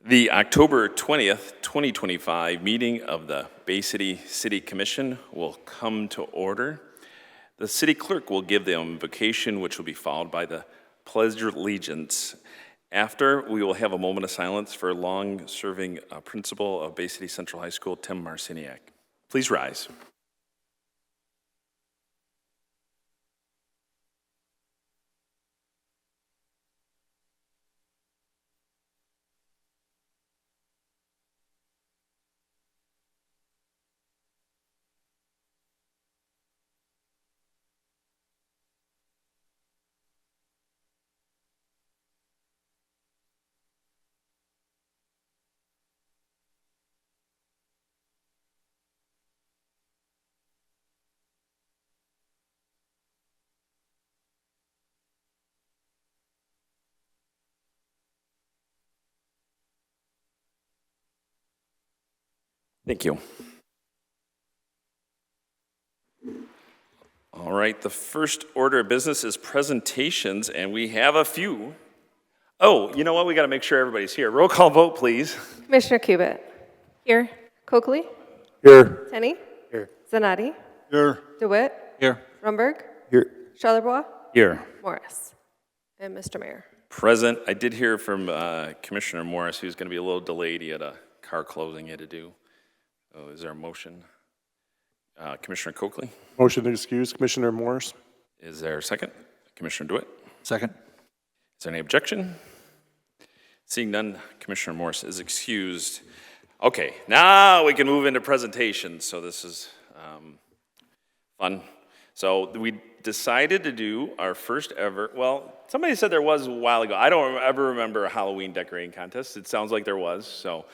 The October 20th, 2025 meeting of the Bay City City Commission will come to order. The city clerk will give the invocation, which will be followed by the Pledge of Allegiance. After, we will have a moment of silence for long-serving principal of Bay City Central High School, Tim Marciniak. Please rise. Thank you. All right, the first order of business is presentations, and we have a few. Oh, you know what? We got to make sure everybody's here. Roll call vote, please. Commissioner Cubitt. Here. Coakley. Here. Tenney. Here. Zanotti. Here. DeWitt. Here. Rumberg. Here. Charlebois. Here. Morris. And Mr. Mayor. Present. I did hear from Commissioner Morris, who's going to be a little delayed. He had a car closing he had to do. So is there a motion? Commissioner Coakley? Motion to excuse Commissioner Morris. Is there a second? Commissioner DeWitt? Second. Is there any objection? Seeing none, Commissioner Morris is excused. Okay, now we can move into presentations. So this is fun. So we decided to do our first ever, well, somebody said there was a while ago. I don't ever remember a Halloween decorating contest. It sounds like there was, so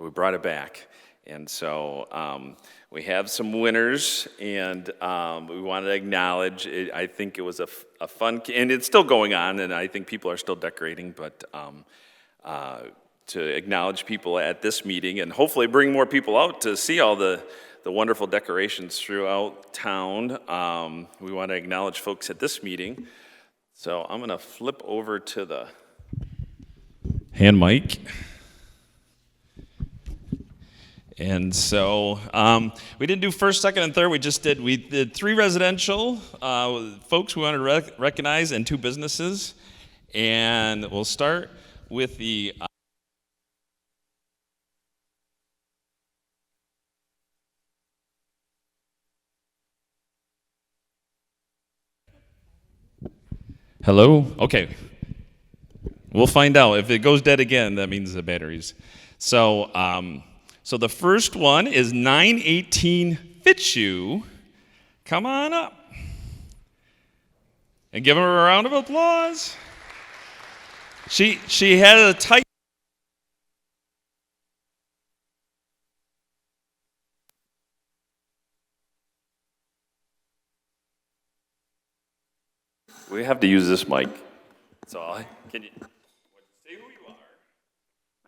we brought it back. And so we have some winners, and we wanted to acknowledge it. I think it was a fun, and it's still going on, and I think people are still decorating, but to acknowledge people at this meeting and hopefully bring more people out to see all the wonderful decorations throughout town. We want to acknowledge folks at this meeting. So I'm going to flip over to the hand mic. And so we didn't do first, second, and third. We did 3 residential folks we wanted to recognize and 2 businesses. And we'll start with the hello? Okay. We'll find out. If it goes dead again, that means the batteries. So the first one is 918 Fitzhugh. Come on up. And give her a round of applause. She had a tight. We have to use this mic. So can you say who you are?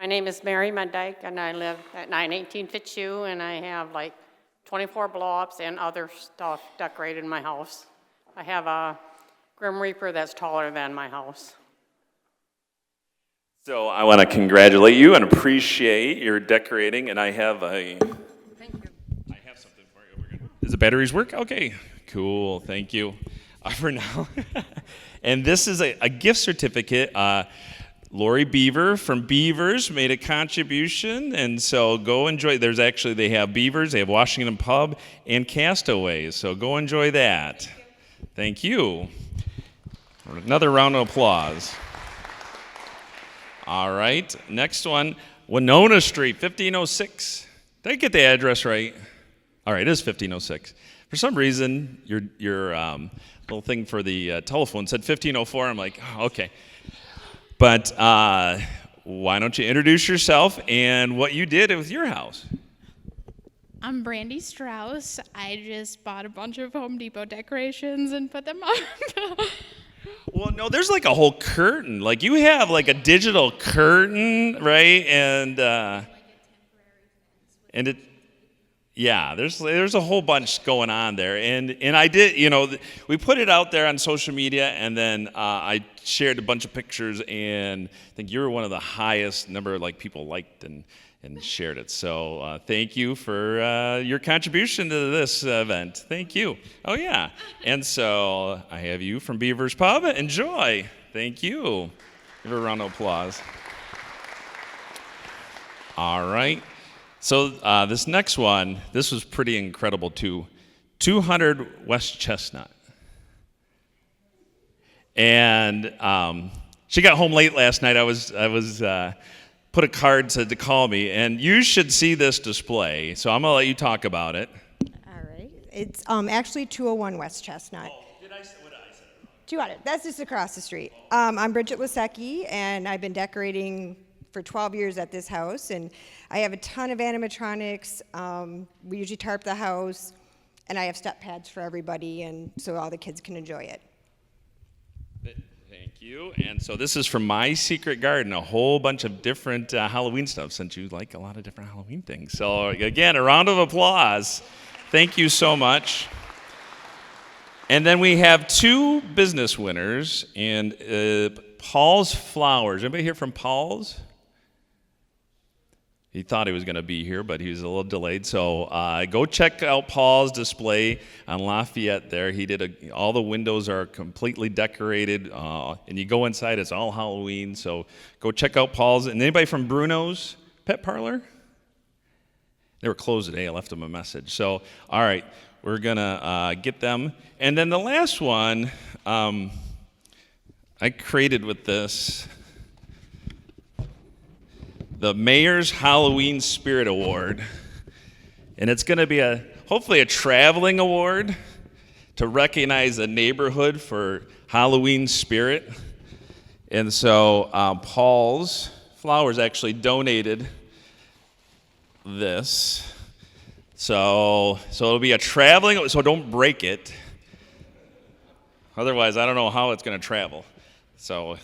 My name is Mary Mendyke, and I live at 918 Fitzhugh, and I have like 24 blow-ups and other stuff decorated in my house. I have a Grim Reaper that's taller than my house. So I want to congratulate you and appreciate your decorating, and I have Thank you. I have something for you. Does the batteries work? Okay, cool. Thank you for now. And this is a gift certificate. Lori Beaver from Beavers made a contribution, and so go enjoy. They have Beavers, they have Washington Pub, and Castaways, so go enjoy that. Thank you. Another round of applause. All right, next one, Winona Street, 1506. Did I get the address right? All right, it is 1506. For some reason, your little thing for the telephone said 1504. I'm like, oh, okay. But why don't you introduce yourself and what you did with your house? I'm Brandy Strauss. I just bought a bunch of Home Depot decorations and put them up. Well, no, there's like a whole curtain. Like you have like a digital curtain, right? And it Yeah, there's a whole bunch going on there, and I did, we put it out there on social media, and then I shared a bunch of pictures, and I think you were one of the highest number of people liked and shared it. So thank you for your contribution to this event. Thank you. Oh yeah, and so I have you from Beavers Pub. Enjoy. Thank you. Give her a round of applause. All right. So this next one, this was pretty incredible too. 200 West Chestnut. And she got home late last night. I was put a card to call me, and you should see this display. So I'm gonna let you talk about it. All right. It's actually 201 West Chestnut. Oh, what did I say? 200. That's just across the street. I'm Bridget Lasecki, and I've been decorating for 12 years at this house, and I have a ton of animatronics. We usually tarp the house, and I have step pads for everybody, and so all the kids can enjoy it. Thank you. And so this is from My Secret Garden, a whole bunch of different Halloween stuff, since you like a lot of different Halloween things. So again, a round of applause. Thank you so much. And then we have two business winners, and Paul's Flowers. Anybody here from Paul's? He thought he was going to be here, but he was a little delayed. So go check out Paul's display on Lafayette there. He did all the windows are completely decorated, and you go inside, it's all Halloween. So go check out Paul's. And anybody from Bruno's Pet Parlor? They were closed today. I left them a message. So, all right, we're going to get them. And then the last one I created with this, the Mayor's Halloween Spirit Award. And it's going to be hopefully a traveling award to recognize the neighborhood for Halloween spirit. And so Paul's Flowers actually donated this. So it'll be a traveling, so don't break it. Otherwise, I don't know how it's going to travel. So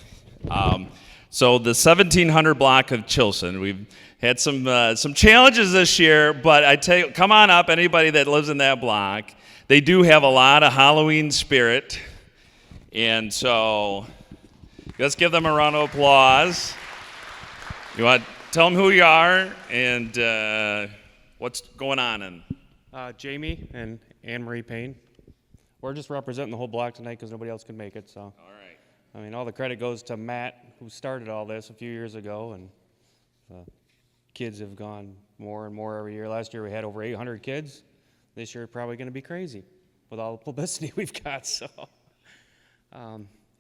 the 1700 block of Chilson, we've had some challenges this year, but I tell you, come on up, anybody that lives in that block. They do have a lot of Halloween spirit, and so let's give them a round of applause. You want to tell them who you are and what's going on? And Jamie and Anne Marie Payne. We're just representing the whole block tonight because nobody else can make it. So, all right. I mean, all the credit goes to Matt, who started all this a few years ago, and the kids have gone more and more every year. Last year we had over 800 kids. This year probably going to be crazy with all the publicity we've got. So,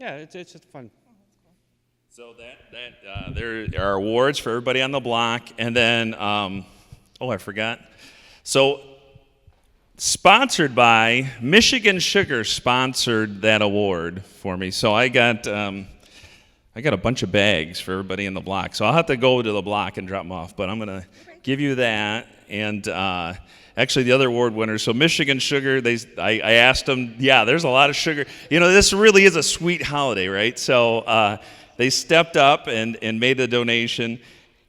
yeah, it's just fun. So there are awards for everybody on the block, and then I forgot. So sponsored by Michigan Sugar sponsored that award for me. So I got a bunch of bags for everybody in the block. So I'll have to go to the block and drop them off, but I'm going to give you that. And actually the other award winners, so Michigan Sugar, I asked them, yeah, there's a lot of sugar. You know, this really is a sweet holiday, right? So they stepped up and made a donation.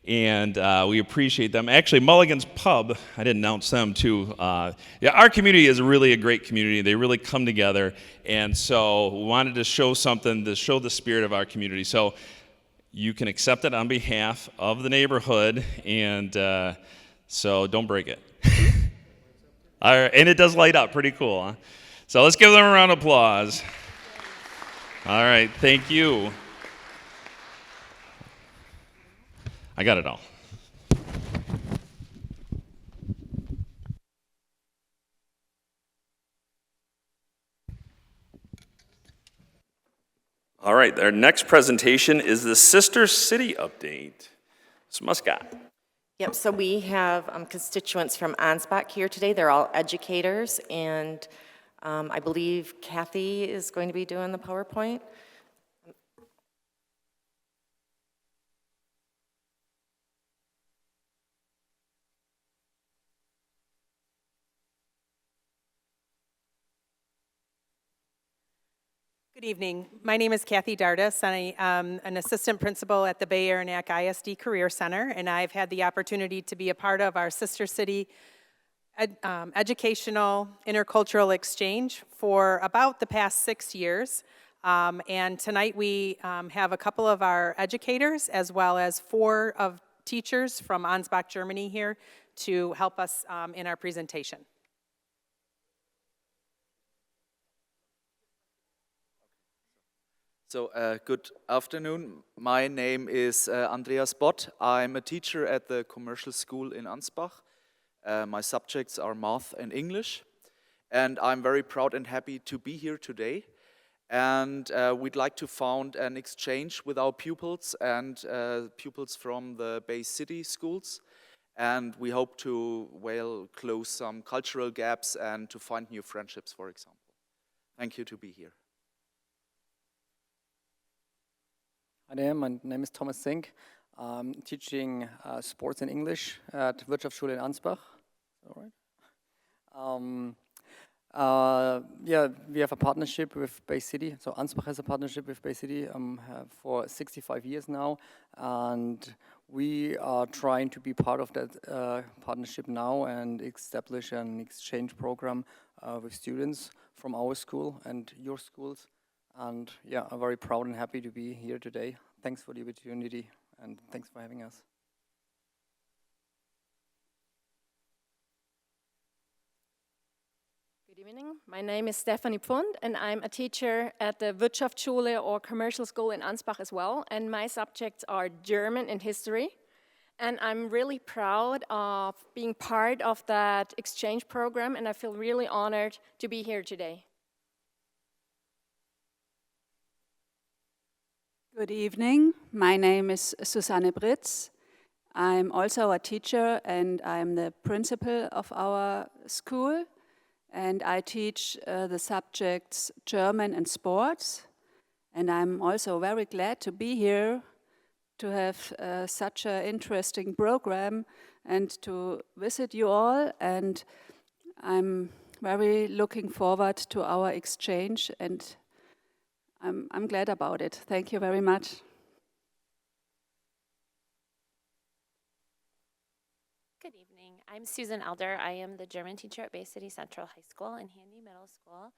And we appreciate them. Actually, Mulligan's Pub, I didn't announce them too. Yeah, our community is really a great community. They really come together. And so we wanted to show something to show the spirit of our community. So you can accept it on behalf of the neighborhood. And so don't break it. All right, and it does light up. Pretty cool, huh? So let's give them a round of applause. All right, thank you. I got it all. All right, our next presentation is the Sister City update. Ms. Muscat. Yep, so we have constituents from Ansbach here today. They're all educators, and I believe Kathy is going to be doing the PowerPoint. Good evening. My name is Kathy Dardis, and I am an assistant principal at the Bay Aranac ISD Career Center, and I've had the opportunity to be a part of our Sister City educational intercultural exchange for about the past 6 years. And tonight we have a couple of our educators as well as 4 of teachers from Ansbach, Germany here to help us in our presentation. So, good afternoon. My name is Andreas Bott. I'm a teacher at the commercial school in Ansbach. My subjects are math and English. And I'm very proud and happy to be here today. And we'd like to found an exchange with our pupils and pupils from the Bay City schools. And we hope to, well, close some cultural gaps and to find new friendships, for example. Thank you to be here. Hi there, my name is Thomas Zink. I'm teaching sports and English at Wirtschaftsschule in Ansbach. All right. Yeah, we have a partnership with Bay City. So Ansbach has a partnership with Bay City for 65 years now, and we are trying to be part of that partnership now and establish an exchange program with students from our school and your schools. And yeah, I'm very proud and happy to be here today. Thanks for the opportunity and thanks for having us. Good evening. My name is Stephanie Pfund and I'm a teacher at the Wirtschaftsschule or commercial school in Ansbach as well. And my subjects are German and history. And I'm really proud of being part of that exchange program and I feel really honored to be here today. Good evening. My name is Susanne Britz. I'm also a teacher and I'm the principal of our school. And I teach the subjects German and sports. And I'm also very glad to be here to have such an interesting program and to visit you all. And I'm very looking forward to our exchange and I'm glad about it. Thank you very much. Good evening. I'm Susan Elder. I am the German teacher at Bay City Central High School and Handy Middle School,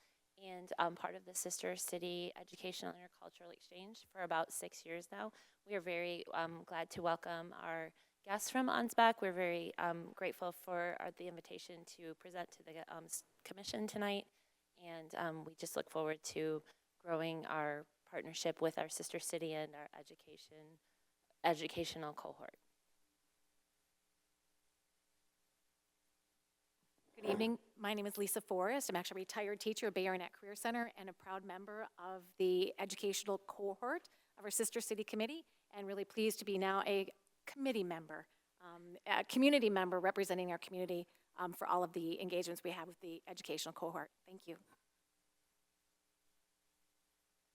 and I'm part of the Sister City Educational Intercultural Exchange for about 6 years now. We are very glad to welcome our guests from Ansbach. We're very grateful for the invitation to present to the commission tonight, and we just look forward to growing our partnership with our sister city and our educational cohort. Good evening. My name is Lisa Forrest. I'm actually a retired teacher at Bay Area Net Career Center and a proud member of the educational cohort of our sister city committee, and really pleased to be now a committee member, a community member representing our community for all of the engagements we have with the educational cohort. Thank you.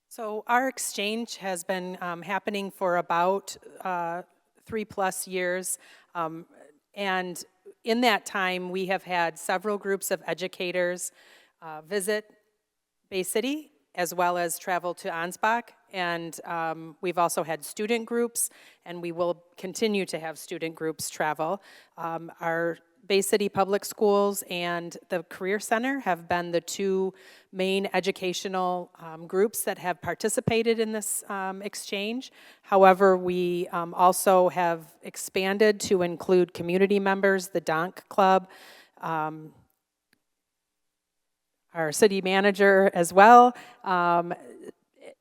So our exchange has been happening for about 3+ years, and in that time we have had several groups of educators visit Bay City as well as travel to Ansbach, and we've also had student groups, and we will continue to have student groups travel. Our Bay City Public Schools and the Career Center have been the 2 main educational groups that have participated in this exchange. However, we also have expanded to include community members, the Donk Club, our city manager as well.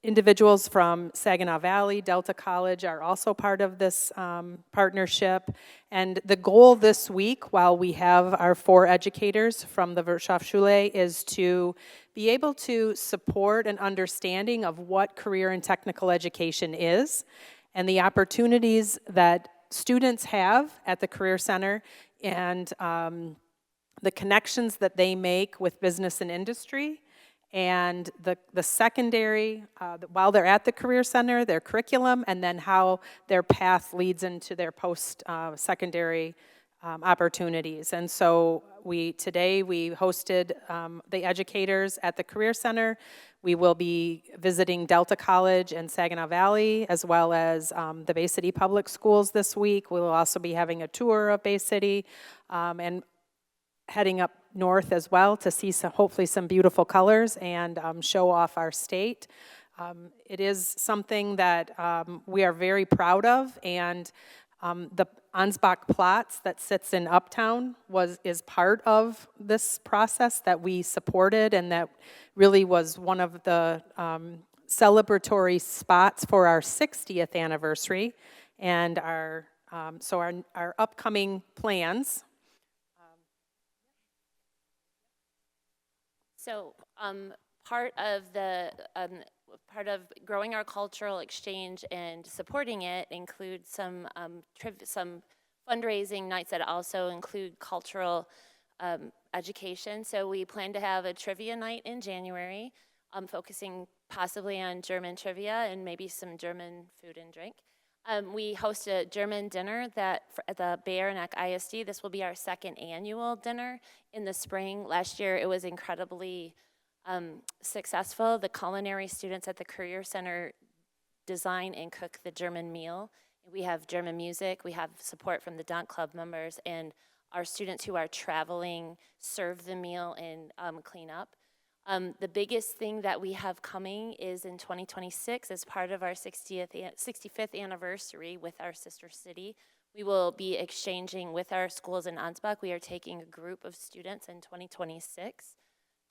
Individuals from Saginaw Valley, Delta College are also part of this partnership. And the goal this week, while we have our 4 educators from the Wirtschaftsschule, is to be able to support an understanding of what career and technical education is and the opportunities that students have at the Career Center and the connections that they make with business and industry. And the secondary, while they're at the Career Center, their curriculum, and then how their path leads into their post-secondary opportunities. And so today we hosted the educators at the Career Center. We will be visiting Delta College and Saginaw Valley, as well as the Bay City Public Schools this week. We will also be having a tour of Bay City, and heading up north as well to see some, hopefully some beautiful colors and show off our state. It is something that we are very proud of, and the Ansbach Platz that sits in Uptown is part of this process that we supported, and that really was one of the celebratory spots for our 60th anniversary and our upcoming plans. So part of growing our cultural exchange and supporting it includes some fundraising nights that also include cultural education. So we plan to have a trivia night in January, focusing possibly on German trivia and maybe some German food and drink. We host a German dinner at the Bayern Neck ISD. This will be our second annual dinner in the spring. Last year it was incredibly successful. The culinary students at the Career Center design and cook the German meal. We have German music, we have support from the Dunk Club members, and our students who are traveling serve the meal and clean up. The biggest thing that we have coming is in 2026, as part of our 65th anniversary with our sister city. We will be exchanging with our schools in Ansbach. We are taking a group of students in 2026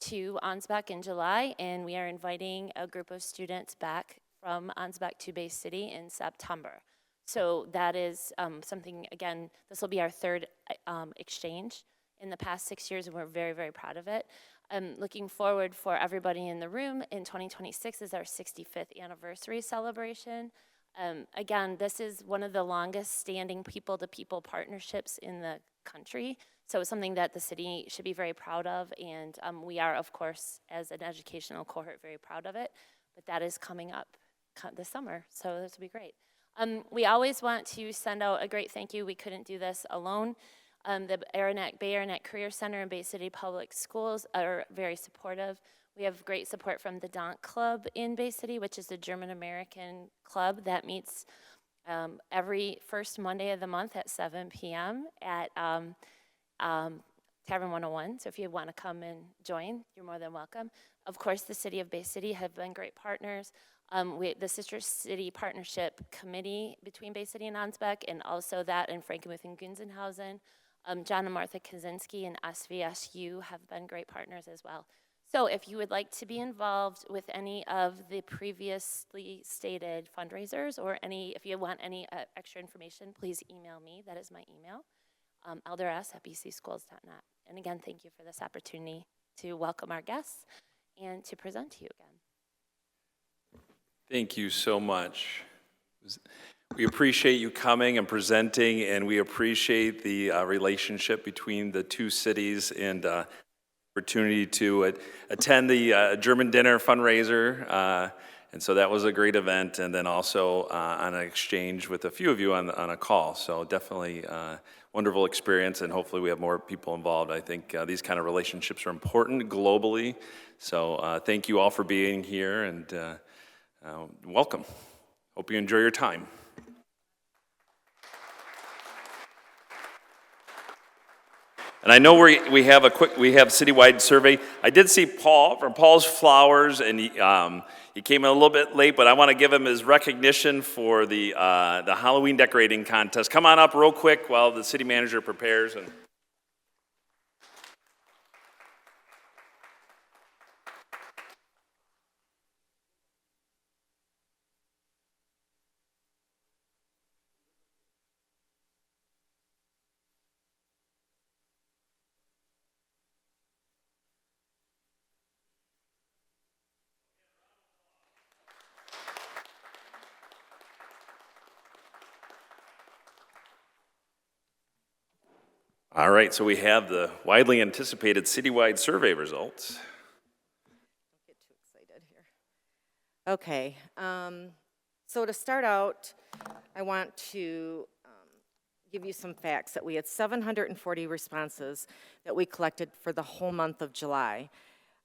to Ansbach in July, and we are inviting a group of students back from Ansbach to Bay City in September. So that is something, again, this will be our third exchange in the past 6 years, and we're very, very proud of it. Looking forward for everybody in the room, in 2026 is our 65th anniversary celebration. Again, this is one of the longest standing people-to-people partnerships in the country. So it's something that the city should be very proud of, and we are, of course, as an educational cohort, very proud of it. But that is coming up this summer, so this will be great. We always want to send out a great thank you. We couldn't do this alone. The Bay Arnett Career Center and Bay City Public Schools are very supportive. We have great support from the Dunk Club in Bay City, which is a German-American club that meets every first Monday of the month at 7 p.m. at Tavern 101. So if you want to come and join, you're more than welcome. Of course, the City of Bay City have been great partners. The Sister City Partnership Committee between Bay City and Ansbach, and also that in Frankenmuth and Gunzenhausen. John and Martha Kaczynski and SVSU have been great partners as well. So if you would like to be involved with any of the previously stated fundraisers, or if you want any extra information, please email me. That is my email, elders@bcschools.net. And again, thank you for this opportunity to welcome our guests and to present to you again. Thank you so much. We appreciate you coming and presenting, and we appreciate the relationship between the two cities and opportunity to attend the German dinner fundraiser. And so that was a great event, and then also on an exchange with a few of you on a call. So definitely wonderful experience, and hopefully we have more people involved. I think these kind of relationships are important globally. So thank you all for being here, and welcome. Hope you enjoy your time. And I know we have citywide survey. I did see Paul from Paul's Flowers, and he came in a little bit late, but I want to give him his recognition for the Halloween decorating contest. Come on up real quick while the city manager prepares. All right, so we have the widely anticipated citywide survey results. Don't get too excited here. Okay, so to start out, I want to give you some facts that we had 740 responses that we collected for the whole month of July.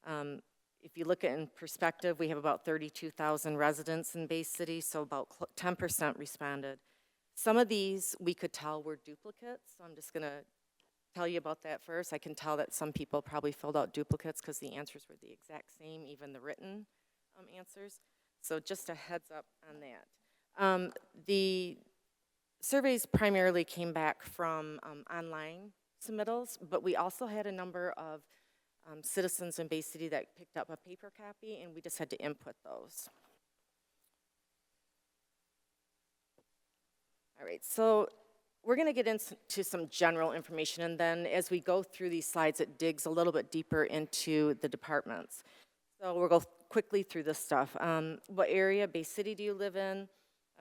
If you look at it in perspective, we have about 32,000 residents in Bay City, so about 10% responded. Some of these we could tell were duplicates, so I'm just going to tell you about that first. I can tell that some people probably filled out duplicates because the answers were the exact same, even the written answers. So just a heads up on that. The surveys primarily came back from online submittals, but we also had a number of citizens in Bay City that picked up a paper copy, and we just had to input those. All right, so we're going to get into some general information, and then as we go through these slides, it digs a little bit deeper into the departments. So we'll go quickly through this stuff. What area, Bay City, do you live in?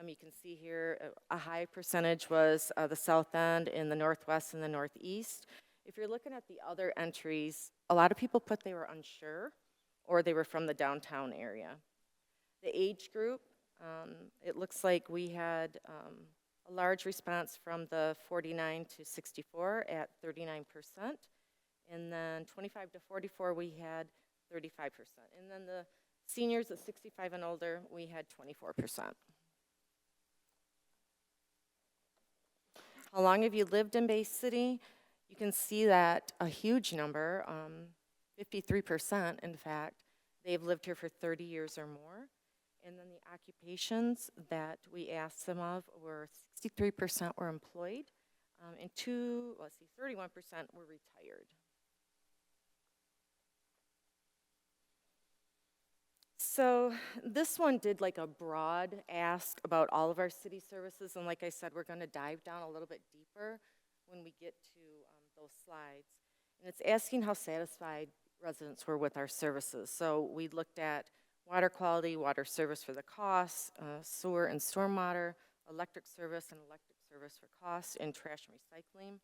You can see here a high percentage was the South End, in the Northwest, and the Northeast. If you're looking at the other entries, a lot of people put they were unsure, or they were from the downtown area. The age group, it looks like we had a large response from the 49 to 64 at 39%, and then 25 to 44 we had 35%, and then the seniors at 65 and older we had 24%. How long have you lived in Bay City? You can see that a huge number, 53% in fact, they've lived here for 30 years or more. And then the occupations that we asked them of were 63% were employed, and 31% were retired. So this one did like a broad ask about all of our city services, and like I said, we're going to dive down a little bit deeper when we get to those slides. And it's asking how satisfied residents were with our services. So we looked at water quality, water service for the cost, sewer and stormwater, electric service and electric service for cost, and trash and recycling.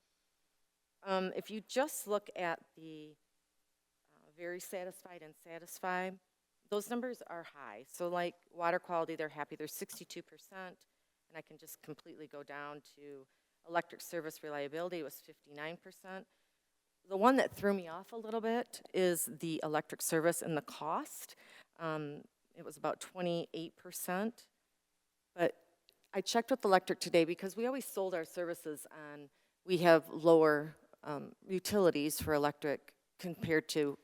If you just look at the very satisfied and satisfied, those numbers are high. So like water quality, they're happy, they're 62%, and I can just completely go down to electric service reliability, it was 59%. The one that threw me off a little bit is the electric service and the cost. It was about 28%, but I checked with electric today because we always sold our services on, we have lower utilities for electric compared to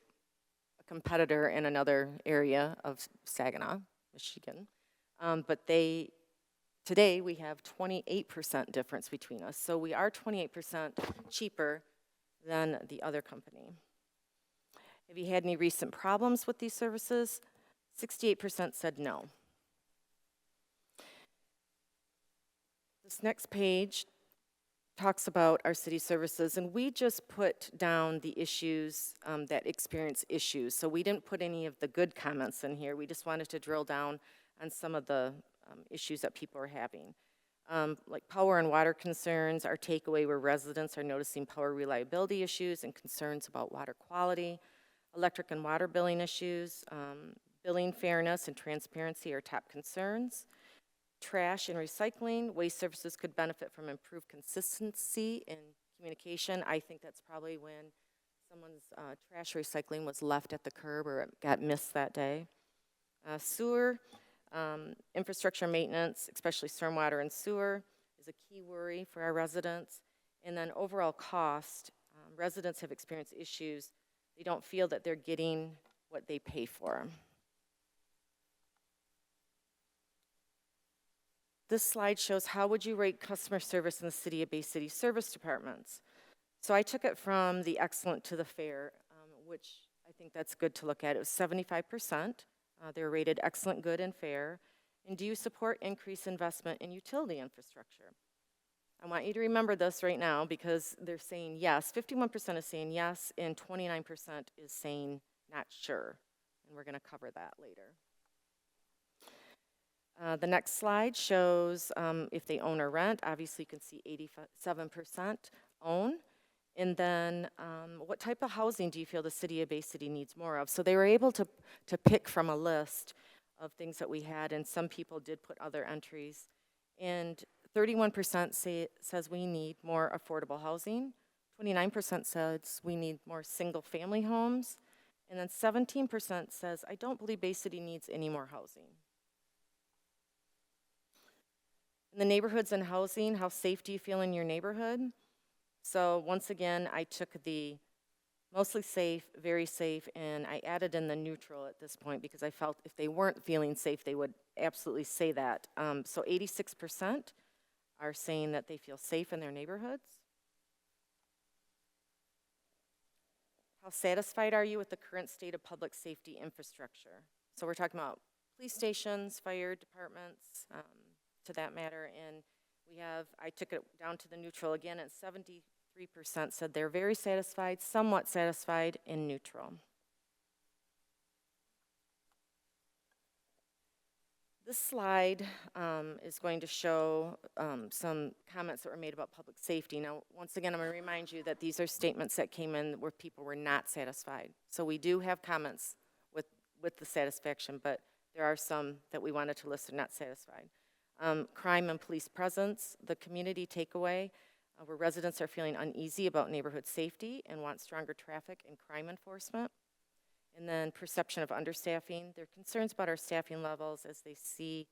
a competitor in another area of Saginaw, Michigan. But today we have 28% difference between us. So we are 28% cheaper than the other company. Have you had any recent problems with these services? 68% said no. This next page talks about our city services, and we just put down the issues that experience issues. So we didn't put any of the good comments in here. We just wanted to drill down on some of the issues that people are having. Like power and water concerns, our takeaway where residents are noticing power reliability issues and concerns about water quality. Electric and water billing issues, billing fairness and transparency are top concerns. Trash and recycling, waste services could benefit from improved consistency in communication. I think that's probably when someone's trash recycling was left at the curb or it got missed that day. Sewer, infrastructure maintenance, especially stormwater and sewer, is a key worry for our residents. And then overall cost, residents have experienced issues. They don't feel that they're getting what they pay for. This slide shows how would you rate customer service in the City of Bay City service departments. So I took it from the excellent to the fair, which I think that's good to look at. It was 75%. They were rated excellent, good, and fair. And do you support increased investment in utility infrastructure? I want you to remember this right now because they're saying yes. 51% is saying yes, and 29% is saying not sure. And we're going to cover that later. The next slide shows if they own or rent. Obviously, you can see 87% own. And then what type of housing do you feel the City of Bay City needs more of? So they were able to pick from a list of things that we had, and some people did put other entries. And 31% says we need more affordable housing. 29% says we need more single-family homes. And then 17% says, I don't believe Bay City needs any more housing. In the neighborhoods and housing, how safe do you feel in your neighborhood? So once again, I took the mostly safe, very safe, and I added in the neutral at this point because I felt if they weren't feeling safe, they would absolutely say that. So 86% are saying that they feel safe in their neighborhoods. How satisfied are you with the current state of public safety infrastructure? So we're talking about police stations, fire departments, to that matter, and I took it down to the neutral again, and 73% said they're very satisfied, somewhat satisfied, and neutral. This slide is going to show some comments that were made about public safety. Now, once again, I'm going to remind you that these are statements that came in where people were not satisfied. So we do have comments with the satisfaction, but there are some that we wanted to list are not satisfied. Crime and police presence, the community takeaway, where residents are feeling uneasy about neighborhood safety and want stronger traffic and crime enforcement. And then perception of understaffing. There are concerns about our staffing levels as they see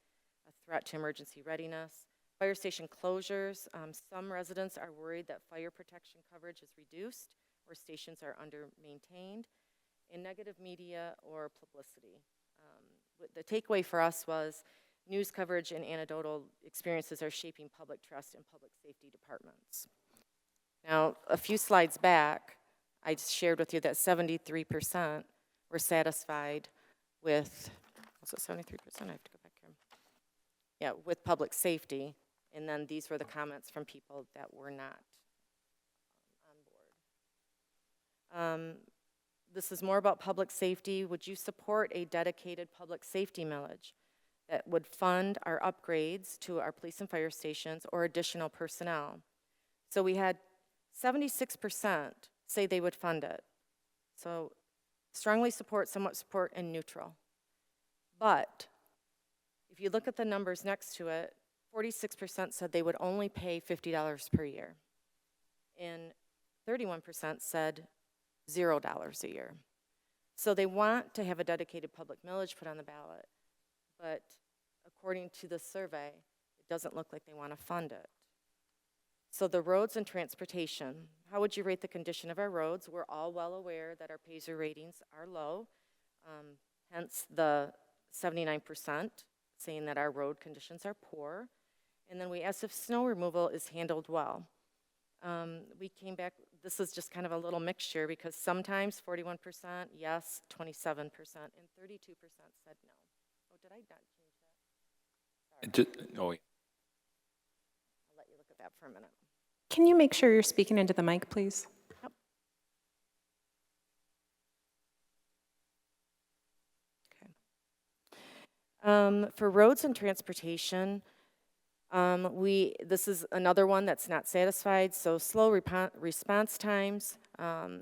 a threat to emergency readiness. Fire station closures. Some residents are worried that fire protection coverage is reduced or stations are under-maintained. And negative media or publicity. The takeaway for us was news coverage and anecdotal experiences are shaping public trust in public safety departments. Now, a few slides back, I shared with you that 73% were satisfied with, was it 73%? I have to go back here. Yeah, with public safety. And then these were the comments from people that were not on board. This is more about public safety. Would you support a dedicated public safety millage that would fund our upgrades to our police and fire stations or additional personnel? So we had 76% say they would fund it. So strongly support, somewhat support, and neutral. But if you look at the numbers next to it, 46% said they would only pay $50 per year. And 31% said $0 a year. So they want to have a dedicated public millage put on the ballot, but according to the survey, it doesn't look like they want to fund it. So the roads and transportation, how would you rate the condition of our roads? We're all well aware that our PASER ratings are low, hence the 79% saying that our road conditions are poor. And then we asked if snow removal is handled well. We came back, this is just kind of a little mixture because sometimes 41% yes, 27%, and 32% said no. Oh, did I not change that? Sorry. Oh, I'll let you look at that for a minute. Can you make sure you're speaking into the mic, please? Yep. Okay. For roads and transportation, this is another one that's not satisfied. So slow response times.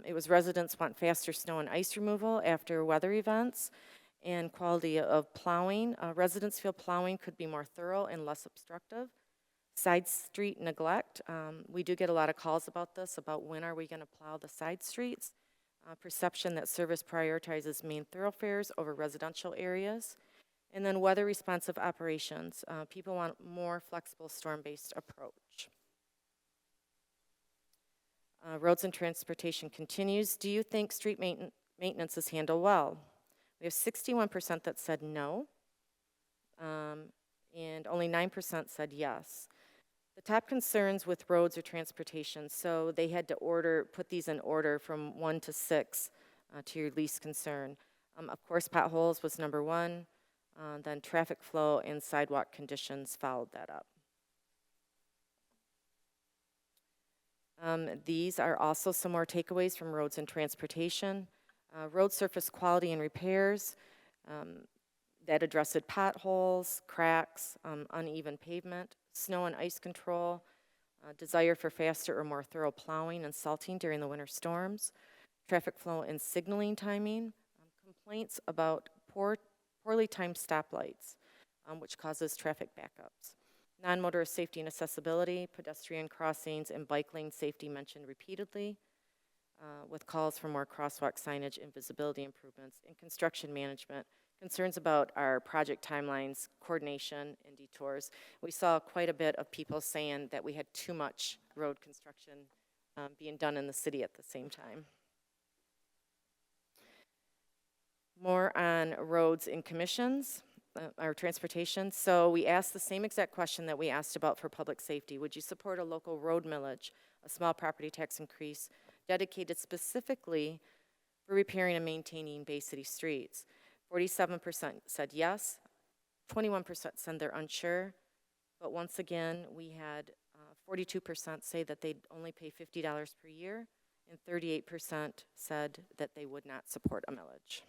It was residents want faster snow and ice removal after weather events, and quality of plowing. Residents feel plowing could be more thorough and less obstructive. Side street neglect. We do get a lot of calls about this, about when are we going to plow the side streets. Perception that service prioritizes main thoroughfares over residential areas. And then weather responsive operations. People want more flexible storm-based approach. Roads and transportation continues. Do you think street maintenance is handled well? We have 61% that said no, and only 9% said yes. The top concerns with roads or transportation, so they had to put these in order from 1 to 6 to your least concern. Of course, potholes was number 1. Then traffic flow and sidewalk conditions followed that up. These are also some more takeaways from roads and transportation. Road surface quality and repairs that addressed potholes, cracks, uneven pavement, snow and ice control, desire for faster or more thorough plowing and salting during the winter storms, traffic flow and signaling timing, complaints about poorly timed stoplights, which causes traffic backups. Non-motorist safety and accessibility, pedestrian crossings, and bike lane safety mentioned repeatedly, with calls for more crosswalk signage and visibility improvements. And construction management, concerns about our project timelines, coordination, and detours. We saw quite a bit of people saying that we had too much road construction being done in the city at the same time. More on roads and commissions, or transportation. So we asked the same exact question that we asked about for public safety. Would you support a local road millage, a small property tax increase dedicated specifically for repairing and maintaining Bay City streets? 47% said yes, 21% said they're unsure, but once again, we had 42% say that they'd only pay $50 per year, and 38% said that they would not support a millage.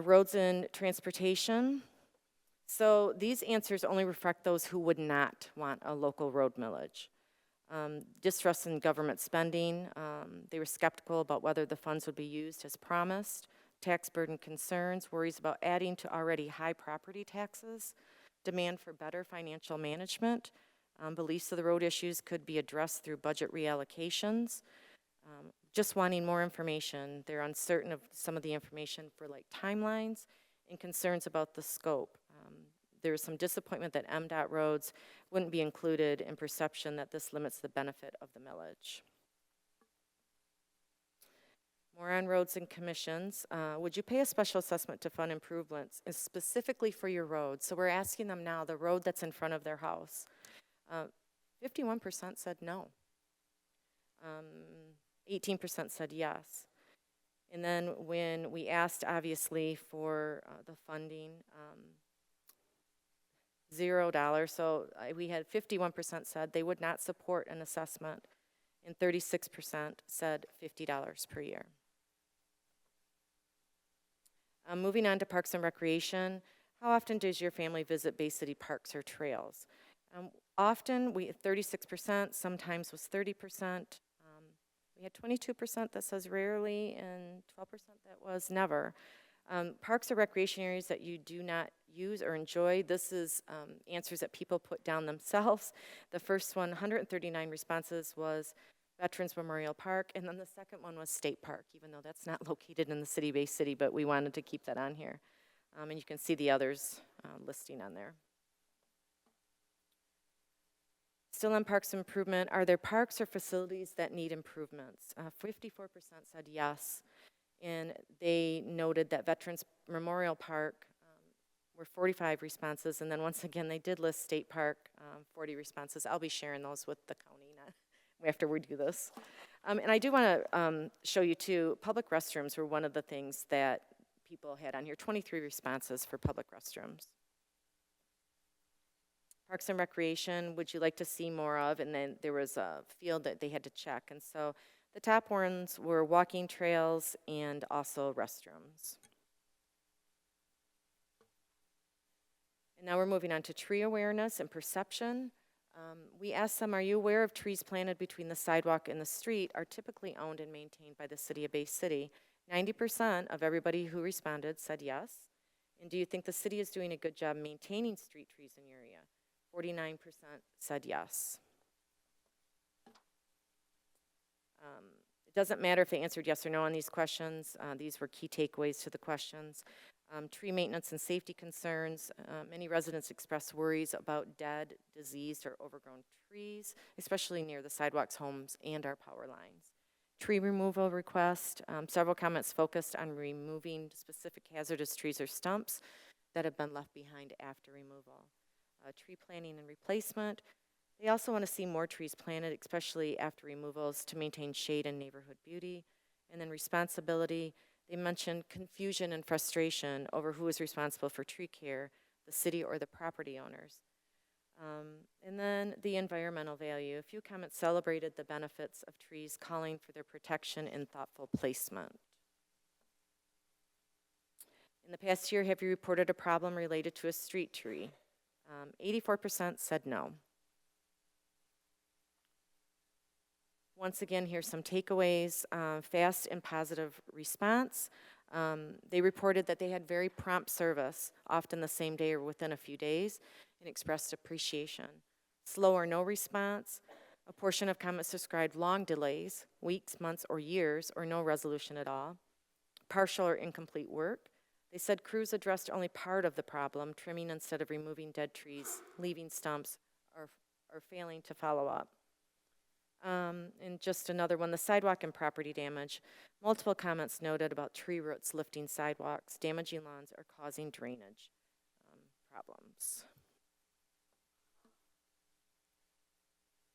Roads and transportation. So these answers only reflect those who would not want a local road millage. Distrust in government spending. They were skeptical about whether the funds would be used as promised. Tax burden concerns, worries about adding to already high property taxes, demand for better financial management, beliefs of the road issues could be addressed through budget reallocations, just wanting more information. They're uncertain of some of the information for like timelines and concerns about the scope. There was some disappointment that MDOT roads wouldn't be included in perception that this limits the benefit of the millage. More on roads and commissions. Would you pay a special assessment to fund improvements specifically for your road? So we're asking them now, the road that's in front of their house. 51% said no. 18% said yes. And then when we asked, obviously, for the funding, $0. So we had 51% said they would not support an assessment, and 36% said $50 per year. Moving on to parks and recreation, how often does your family visit Bay City parks or trails? Often, 36%, sometimes was 30%. We had 22% that says rarely, and 12% that was never. Parks or recreation areas that you do not use or enjoy, this is answers that people put down themselves. The first one, 139 responses, was Veterans Memorial Park, and then the second one was State Park, even though that's not located in the city, Bay City, but we wanted to keep that on here. And you can see the others listing on there. Still on parks improvement, are there parks or facilities that need improvements? 54% said yes, and they noted that Veterans Memorial Park were 45 responses, and then once again, they did list State Park, 40 responses. I'll be sharing those with the county after we do this. And I do want to show you too, public restrooms were one of the things that people had on here, 23 responses for public restrooms. Parks and recreation, would you like to see more of? And then there was a field that they had to check. And so the top ones were walking trails and also restrooms. And now we're moving on to tree awareness and perception. We asked them, are you aware of trees planted between the sidewalk and the street are typically owned and maintained by the city of Bay City? 90% of everybody who responded said yes. And do you think the city is doing a good job maintaining street trees in your area? 49% said yes. It doesn't matter if they answered yes or no on these questions. These were key takeaways to the questions. Tree maintenance and safety concerns. Many residents expressed worries about dead, diseased, or overgrown trees, especially near the sidewalks, homes, and our power lines. Tree removal request. Several comments focused on removing specific hazardous trees or stumps that have been left behind after removal. Tree planting and replacement. They also want to see more trees planted, especially after removals, to maintain shade and neighborhood beauty. And then responsibility. They mentioned confusion and frustration over who is responsible for tree care, the city or the property owners. And then the environmental value. A few comments celebrated the benefits of trees, calling for their protection and thoughtful placement. In the past year, have you reported a problem related to a street tree? 84% said no. Once again, here's some takeaways. Fast and positive response. They reported that they had very prompt service, often the same day or within a few days, and expressed appreciation. Slow or no response. A portion of comments described long delays, weeks, months, or years, or no resolution at all. Partial or incomplete work. They said crews addressed only part of the problem, trimming instead of removing dead trees, leaving stumps, or failing to follow up. And just another one, the sidewalk and property damage. Multiple comments noted about tree roots lifting sidewalks, damaging lawns, or causing drainage problems.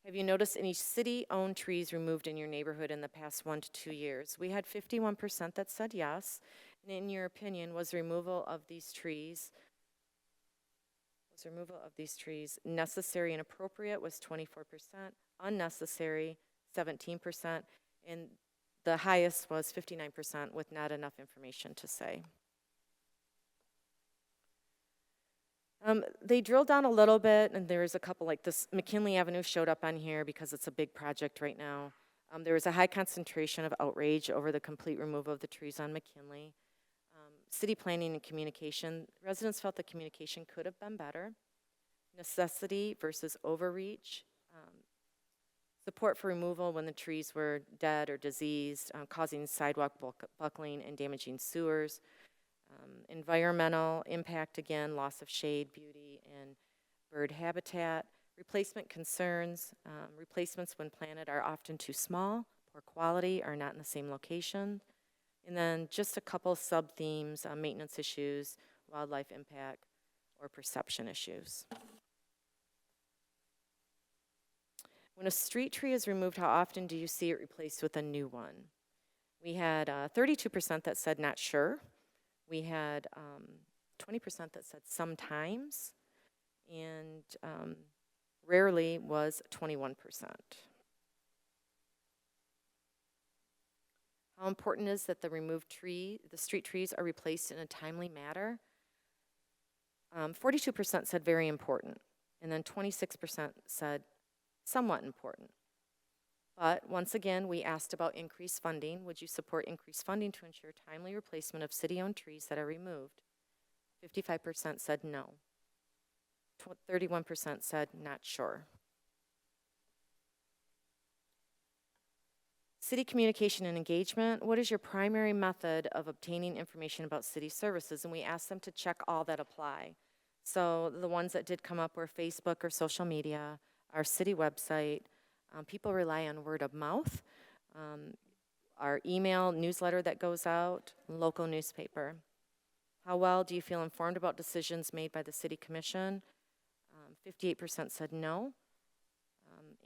Have you noticed any city-owned trees removed in your neighborhood in the past 1 to 2 years? We had 51% that said yes. And in your opinion, was removal of these trees necessary and appropriate? Was 24%, unnecessary 17%, and the highest was 59% with not enough information to say. They drilled down a little bit, and there's a couple, like this McKinley Avenue showed up on here because it's a big project right now. There was a high concentration of outrage over the complete removal of the trees on McKinley. City planning and communication, residents felt the communication could have been better. Necessity versus overreach. Support for removal when the trees were dead or diseased, causing sidewalk buckling and damaging sewers. Environmental impact, again, loss of shade, beauty, and bird habitat. Replacement concerns. Replacements when planted are often too small, poor quality, are not in the same location. And then just a couple sub-themes, maintenance issues, wildlife impact, or perception issues. When a street tree is removed, how often do you see it replaced with a new one? We had 32% that said not sure. We had 20% that said sometimes, and rarely was 21%. How important is that the street trees are replaced in a timely manner? 42% said very important, and then 26% said somewhat important. But once again, we asked about increased funding. Would you support increased funding to ensure timely replacement of city-owned trees that are removed? 55% said no. 31% said not sure. City communication and engagement. What is your primary method of obtaining information about city services? And we asked them to check all that apply. So the ones that did come up were Facebook or social media, our city website. People rely on word of mouth, our email newsletter that goes out, local newspaper. How well do you feel informed about decisions made by the city commission? 58% said no,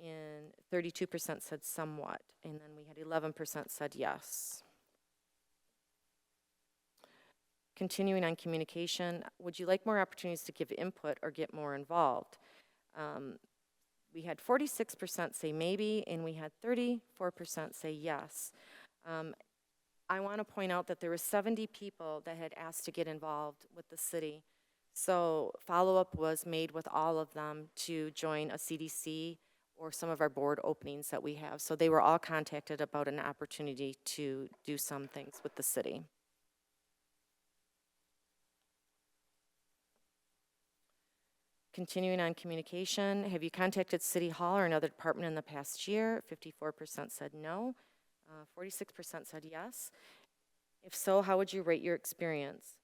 and 32% said somewhat, and then we had 11% said yes. Continuing on communication, would you like more opportunities to give input or get more involved? We had 46% say maybe, and we had 34% say yes. I want to point out that there were 70 people that had asked to get involved with the city. So follow-up was made with all of them to join a CDC or some of our board openings that we have. So they were all contacted about an opportunity to do some things with the city. Continuing on communication, have you contacted City Hall or another department in the past year? 54% said no. 46% said yes. If so, how would you rate your experience?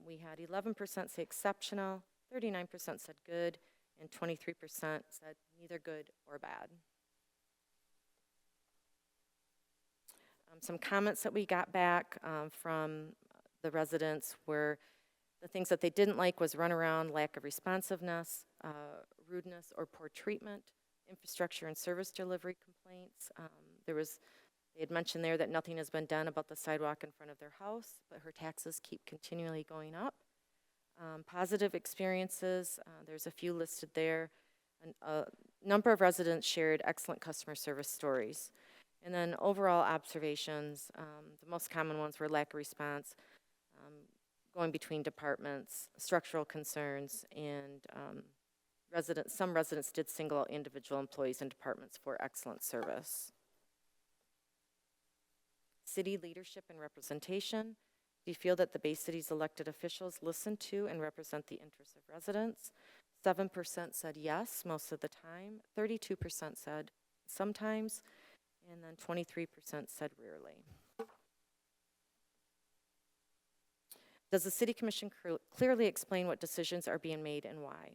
We had 11% say exceptional, 39% said good, and 23% said neither good or bad. Some comments that we got back from the residents were the things that they didn't like was runaround, lack of responsiveness, rudeness or poor treatment, infrastructure and service delivery complaints. They had mentioned there that nothing has been done about the sidewalk in front of their house, but her taxes keep continually going up. Positive experiences, there's a few listed there. A number of residents shared excellent customer service stories. And then overall observations, the most common ones were lack of response, going between departments, structural concerns, and some residents did single out individual employees and departments for excellent service. City leadership and representation. Do you feel that the Bay City's elected officials listen to and represent the interests of residents? 7% said yes most of the time, 32% said sometimes, and then 23% said rarely. Does the City Commission clearly explain what decisions are being made and why?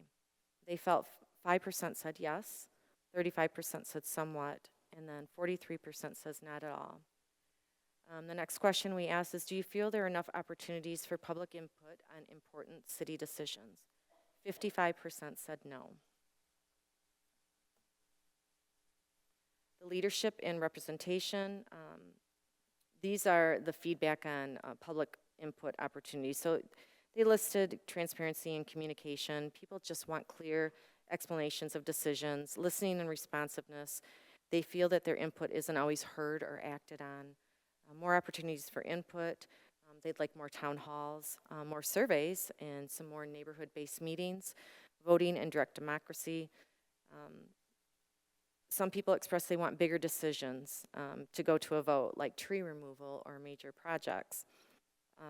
They felt 5% said yes, 35% said somewhat, and then 43% says not at all. The next question we asked is, do you feel there are enough opportunities for public input on important city decisions? 55% said no. The leadership and representation, these are the feedback on public input opportunities. So they listed transparency and communication. People just want clear explanations of decisions, listening and responsiveness. They feel that their input isn't always heard or acted on. More opportunities for input. They'd like more town halls, more surveys, and some more neighborhood-based meetings, voting and direct democracy. Some people express they want bigger decisions to go to a vote, like tree removal or major projects.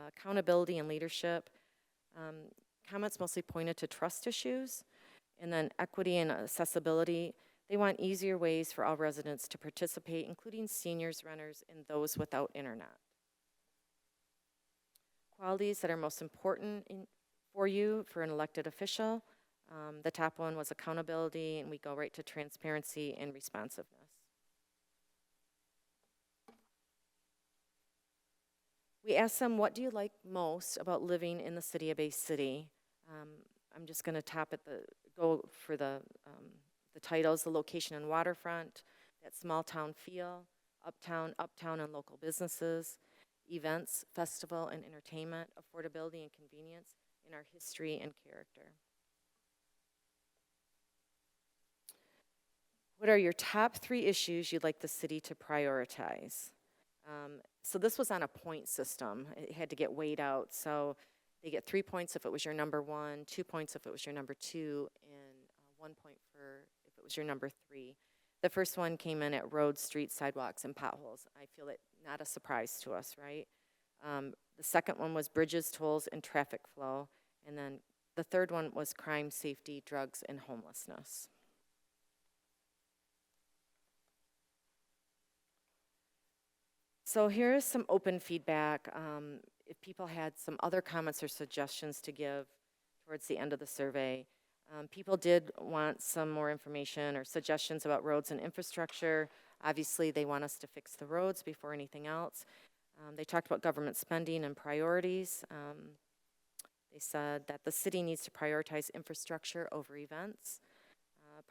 Accountability and leadership. Comments mostly pointed to trust issues. And then equity and accessibility. They want easier ways for all residents to participate, including seniors, renters, and those without internet. Qualities that are most important for you, for an elected official. The top one was accountability, and we go right to transparency and responsiveness. We asked them, what do you like most about living in the city of Bay City? I'm just going to go for the titles, the location and waterfront, that small town feel, uptown and local businesses, events, festival and entertainment, affordability and convenience, and our history and character. What are your top 3 issues you'd like the city to prioritize? So this was on a point system. It had to get weighed out. So they get 3 points if it was your number 1, 2 points if it was your number 2, and 1 point for if it was your number 3. The first one came in at roads, streets, sidewalks, and potholes. I feel it not a surprise to us, right? The second one was bridges, tolls, and traffic flow. And then the third one was crime, safety, drugs, and homelessness. So here is some open feedback. If people had some other comments or suggestions to give towards the end of the survey. People did want some more information or suggestions about roads and infrastructure. Obviously, they want us to fix the roads before anything else. They talked about government spending and priorities. They said that the city needs to prioritize infrastructure over events.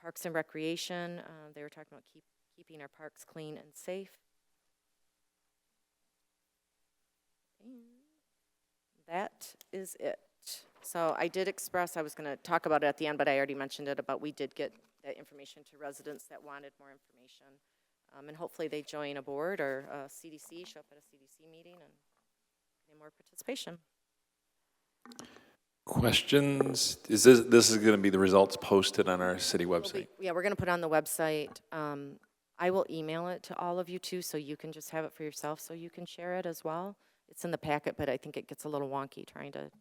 Parks and recreation, they were talking about keeping our parks clean and safe. That is it. So I did express, I was going to talk about it at the end, but I already mentioned it, about we did get that information to residents that wanted more information. And hopefully they join a board or a CDC, show up at a CDC meeting and get more participation. Questions? This is going to be the results posted on our city website? We're going to put it on the website. I will email it to all of you too, so you can just have it for yourself, so you can share it as well. It's in the packet, but I think it gets a little wonky trying to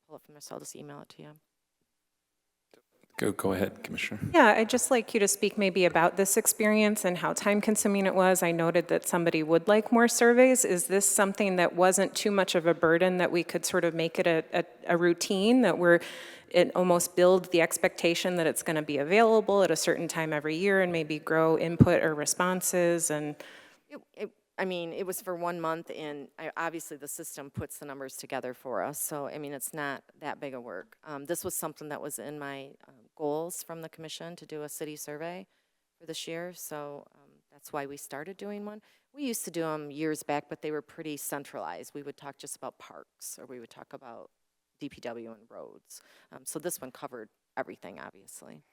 pull it from there, so I'll just email it to you. Go ahead, Commissioner. Yeah, I'd just like you to speak maybe about this experience and how time-consuming it was. I noted that somebody would like more surveys. Is this something that wasn't too much of a burden, that we could sort of make it a routine, that it almost build the expectation that it's going to be available at a certain time every year and maybe grow input or responses? And I mean, it was for 1 month, and obviously the system puts the numbers together for us. So, I mean, it's not that big of work. This was something that was in my goals from the commission to do a city survey for this year. So that's why we started doing one. We used to do them years back, but they were pretty centralized. We would talk just about parks, or we would talk about DPW and roads. So this one covered everything, obviously.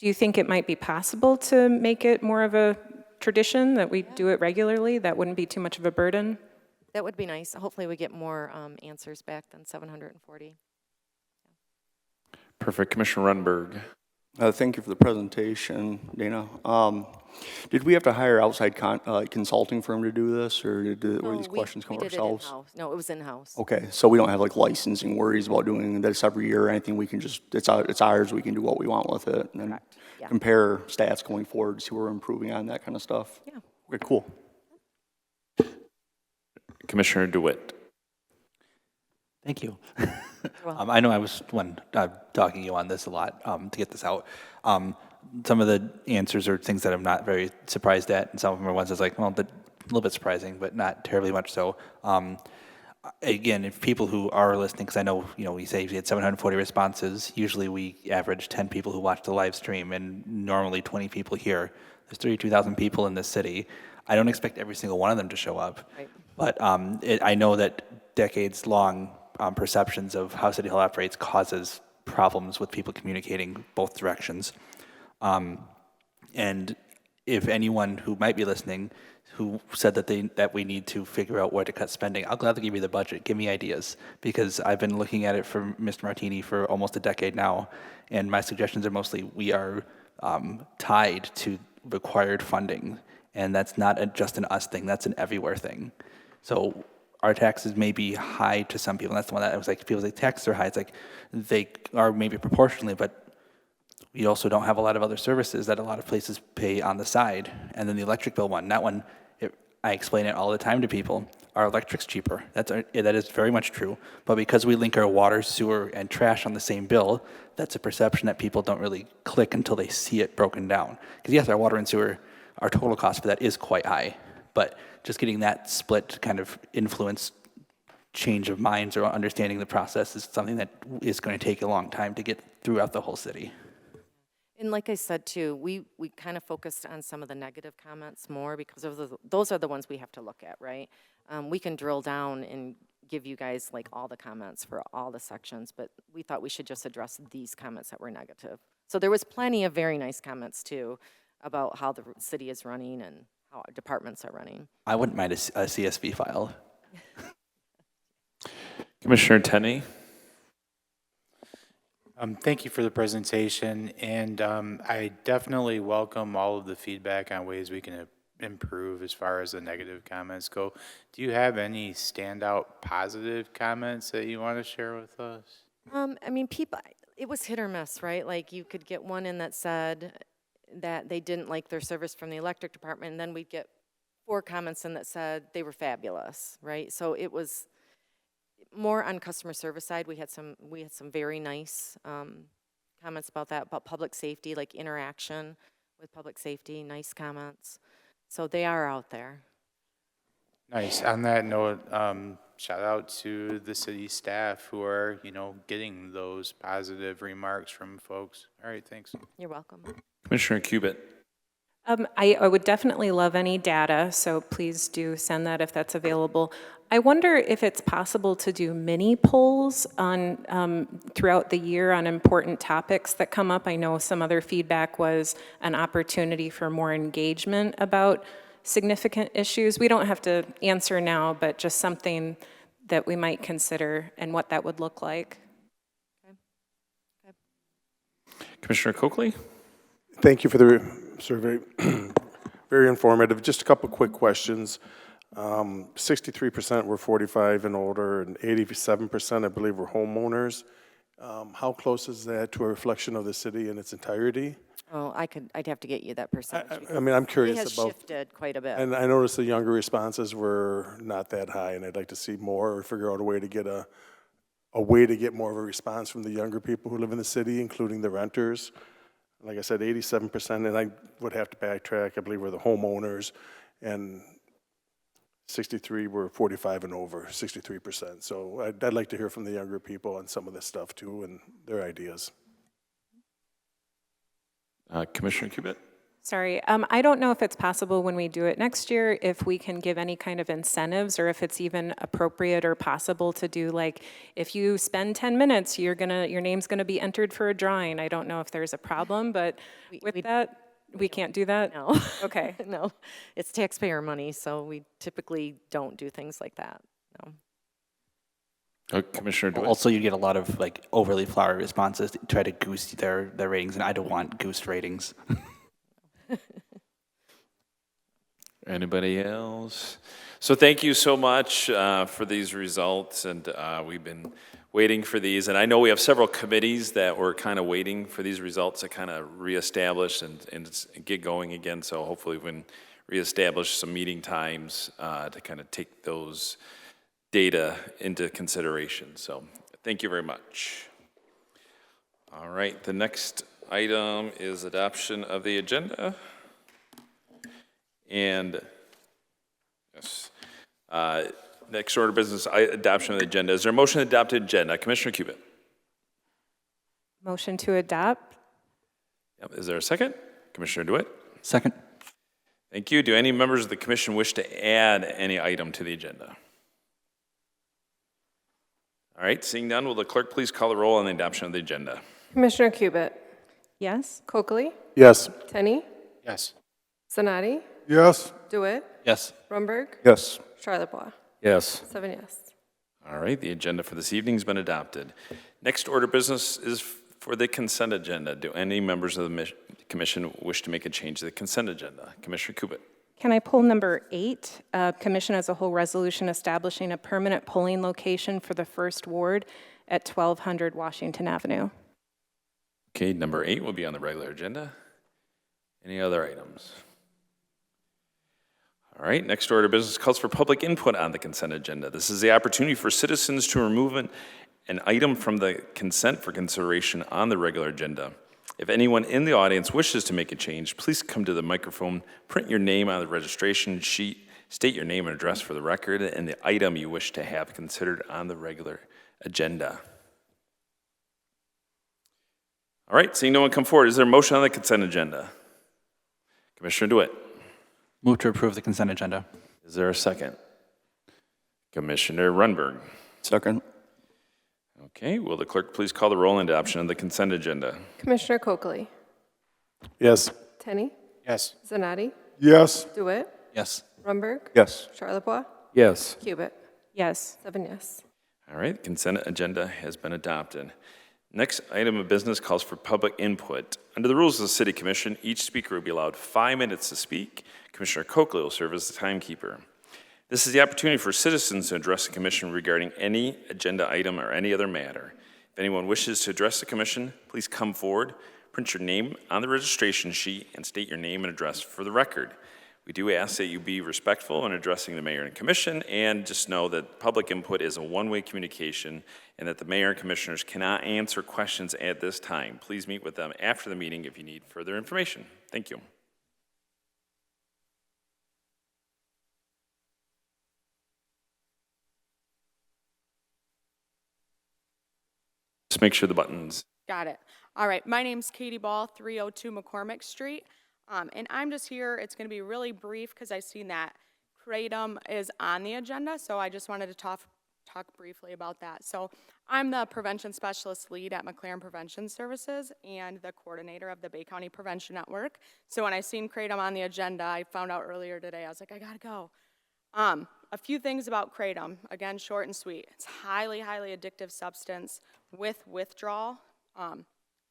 do you think it might be possible to make it more of a tradition, that we do it regularly? That wouldn't be too much of a burden? That would be nice. Hopefully we get more answers back than 740. Perfect. Commissioner Runberg. Thank you for the presentation, Dana. Did we have to hire outside consulting firm to do this, or were these questions come ourselves? In-house. No, it was in-house. Okay, so we don't have like licensing worries about doing this every year or anything. We can just, it's ours, we can do what we want with it. And then Yeah. compare stats going forward, see where we're improving on, that kind of stuff. Yeah. Okay, cool. Commissioner DeWitt. Thank you. I know I was talking you on this a lot to get this out. Some of the answers are things that I'm not very surprised at, and some of them are ones that's like, well, a little bit surprising, but not terribly much so. Again, if people who are listening, because I know, we say we had 740 responses. Usually we average 10 people who watch the live stream, and normally 20 people here. There's 32,000 people in this city. I don't expect every single one of them to show up. Right. But I know that decades-long perceptions of how City Hall operates causes problems with people communicating both directions. And if anyone who might be listening who said that we need to figure out where to cut spending, I'll gladly give you the budget. Give me ideas, because I've been looking at it for Mr. Martini for almost a decade now, and my suggestions are mostly we are tied to required funding, and that's not just an us thing, that's an everywhere thing. So our taxes may be high to some people, and that's the one that I was like, people say taxes are high, it's like they are maybe proportionally, but we also don't have a lot of other services that a lot of places pay on the side. And then the electric bill one, that one, I explain it all the time to people. Our electric's cheaper. That is very much true. But because we link our water, sewer, and trash on the same bill, that's a perception that people don't really click until they see it broken down. Because yes, our water and sewer, our total cost for that is quite high. But just getting that split to kind of influence change of minds or understanding the process is something that is going to take a long time to get throughout the whole city. And like I said too, we kind of focused on some of the negative comments more because those are the ones we have to look at, right? We can drill down and give you guys like all the comments for all the sections, but we thought we should just address these comments that were negative. So there was plenty of very nice comments too about how the city is running and how our departments are running. I wouldn't mind a CSV file. Commissioner Tenney. Thank you for the presentation, and I definitely welcome all of the feedback on ways we can improve as far as the negative comments go. Do you have any standout positive comments that you want to share with us? I mean, people, it was hit or miss, right? Like you could get one in that said that they didn't like their service from the electric department, and then we'd get 4 comments in that said they were fabulous, right? So it was more on customer service side. We had some very nice comments about that, about public safety, like interaction with public safety, nice comments. So they are out there. Nice. On that note, shout out to the city staff who are, getting those positive remarks from folks. All right, thanks. You're welcome. Commissioner Cubitt. I would definitely love any data, so please do send that if that's available. I wonder if it's possible to do mini polls on throughout the year on important topics that come up. I know some other feedback was an opportunity for more engagement about significant issues. We don't have to answer now, but just something that we might consider and what that would look like. Okay. Commissioner Coakley. Thank you for the survey. Very informative. Just a couple quick questions. 63% were 45 and older, and 87%, I believe, were homeowners. How close is that to a reflection of the city in its entirety? Oh, I'd have to get you that percentage. I mean, I'm curious it has about. Shifted quite a bit. And I noticed the younger responses were not that high, and I'd like to see more or figure out a way to get more of a response from the younger people who live in the city, including the renters. Like I said, 87%, and I would have to backtrack, I believe were the homeowners, and 63 were 45 and over, 63%. So I'd like to hear from the younger people on some of this stuff too, and their ideas. Commissioner Cubitt. Sorry, I don't know if it's possible when we do it next year, if we can give any kind of incentives or if it's even appropriate or possible to do like, if you spend 10 minutes, your name's gonna be entered for a drawing. I don't know if there's a problem, but with that, we can't do that? No. Okay. No, it's taxpayer money, so we typically don't do things like that, no. Commissioner DeWitt. Also, you get a lot of like overly flowery responses to try to goose their ratings, and I don't want goose ratings. Anybody else? So thank you so much for these results, and we've been waiting for these. And I know we have several committees that were kind of waiting for these results to kind of reestablish and get going again. So hopefully we can reestablish some meeting times to kind of take those data into consideration. So thank you very much. All right, the next item is adoption of the agenda. And yes, next order of business, adoption of the agenda. Is there a motion to adopt the agenda? Commissioner Cubit. Motion to adopt? Yep. Is there a second? Commissioner DeWitt. Second. Thank you. Do any members of the commission wish to add any item to the agenda? All right, seeing none, will the clerk please call the roll on the adoption of the agenda? Commissioner Cubit. Yes. Coakley. Yes. Tenney. Yes. Zanati. Yes. DeWitt. Yes. Rumberg. Yes. Charlebois. Yes. 7 yes. All right, the agenda for this evening has been adopted. Next order of business is for the consent agenda. Do any members of the commission wish to make a change to the consent agenda? Commissioner Cubit. Can I pull number 8, commission as a whole resolution establishing a permanent polling location for the first ward at 1200 Washington Avenue? Okay, number 8 will be on the regular agenda. Any other items? All right, next order of business calls for public input on the consent agenda. This is the opportunity for citizens to remove an item from the consent for consideration on the regular agenda. If anyone in the audience wishes to make a change, please come to the microphone, print your name on the registration sheet, state your name and address for the record, and the item you wish to have considered on the regular agenda. All right, seeing no one come forward, is there a motion on the consent agenda? Commissioner DeWitt. Move to approve the consent agenda. Is there a second? Commissioner Runberg. Second. Okay, will the clerk please call the roll on adoption of the consent agenda? Commissioner Coakley. Yes. Tenney. Yes. Zanati. Yes. DeWitt. Yes. Rumberg. Yes. Charlebois. Yes. Cubit. Yes. 7 yes. All right, the consent agenda has been adopted. Next item of business calls for public input. Under the rules of the City Commission, each speaker will be allowed 5 minutes to speak. Commissioner Coakley will serve as the timekeeper. This is the opportunity for citizens to address the commission regarding any agenda item or any other matter. If anyone wishes to address the commission, please come forward, print your name on the registration sheet, and state your name and address for the record. We do ask that you be respectful in addressing the mayor and commission, and just know that public input is a one-way communication and that the mayor and commissioners cannot answer questions at this time. Please meet with them after the meeting if you need further information. Thank you. Just make sure the buttons. Got it. All right, my name's Katie Ball, 302 McCormick Street. And I'm just here, it's gonna be really brief because I've seen that Kratom is on the agenda, so I just wanted to talk briefly about that. So I'm the prevention specialist lead at McLaren Prevention Services and the coordinator of the Bay County Prevention Network. So when I seen Kratom on the agenda, I found out earlier today, I was like, I gotta go. A few things about Kratom, again, short and sweet. It's highly, highly addictive substance with withdrawal.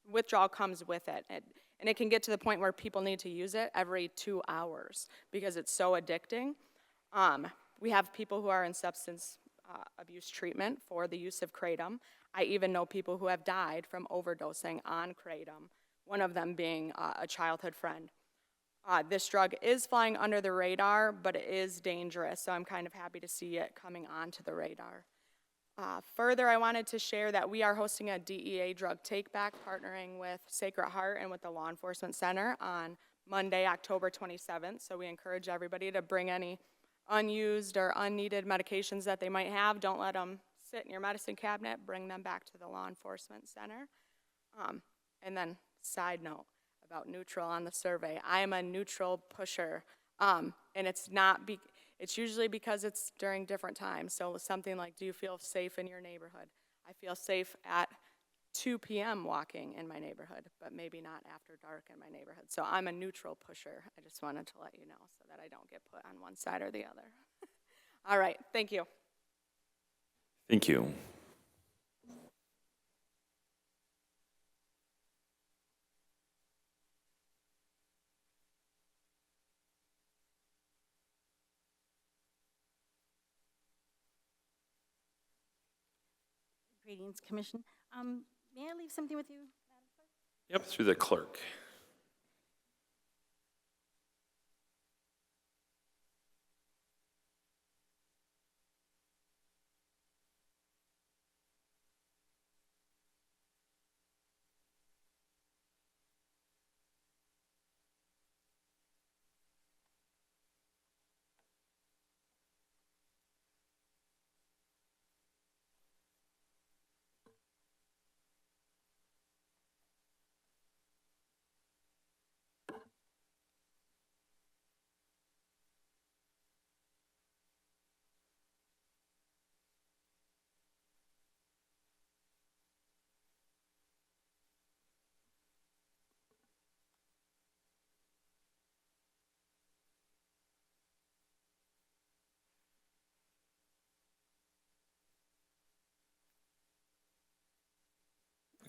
Withdrawal comes with it. And it can get to the point where people need to use it every 2 hours because it's so addicting. We have people who are in substance abuse treatment for the use of Kratom. I even know people who have died from overdosing on Kratom, one of them being a childhood friend. This drug is flying under the radar, but it is dangerous, so I'm kind of happy to see it coming onto the radar. Further, I wanted to share that we are hosting a DEA drug take-back, partnering with Sacred Heart and with the Law Enforcement Center on Monday, October 27th. So we encourage everybody to bring any unused or unneeded medications that they might have. Don't let them sit in your medicine cabinet. Bring them back to the Law Enforcement Center. And then, side note about neutral on the survey. I am a neutral pusher, and it's usually because it's during different times. So something like, do you feel safe in your neighborhood? I feel safe at 2 p.m. walking in my neighborhood, but maybe not after dark in my neighborhood. So I'm a neutral pusher. I just wanted to let you know so that I don't get put on one side or the other. All right, thank you. Thank you. Greetings, Commission. May I leave something with you, Madam Clerk? Yep, through the clerk.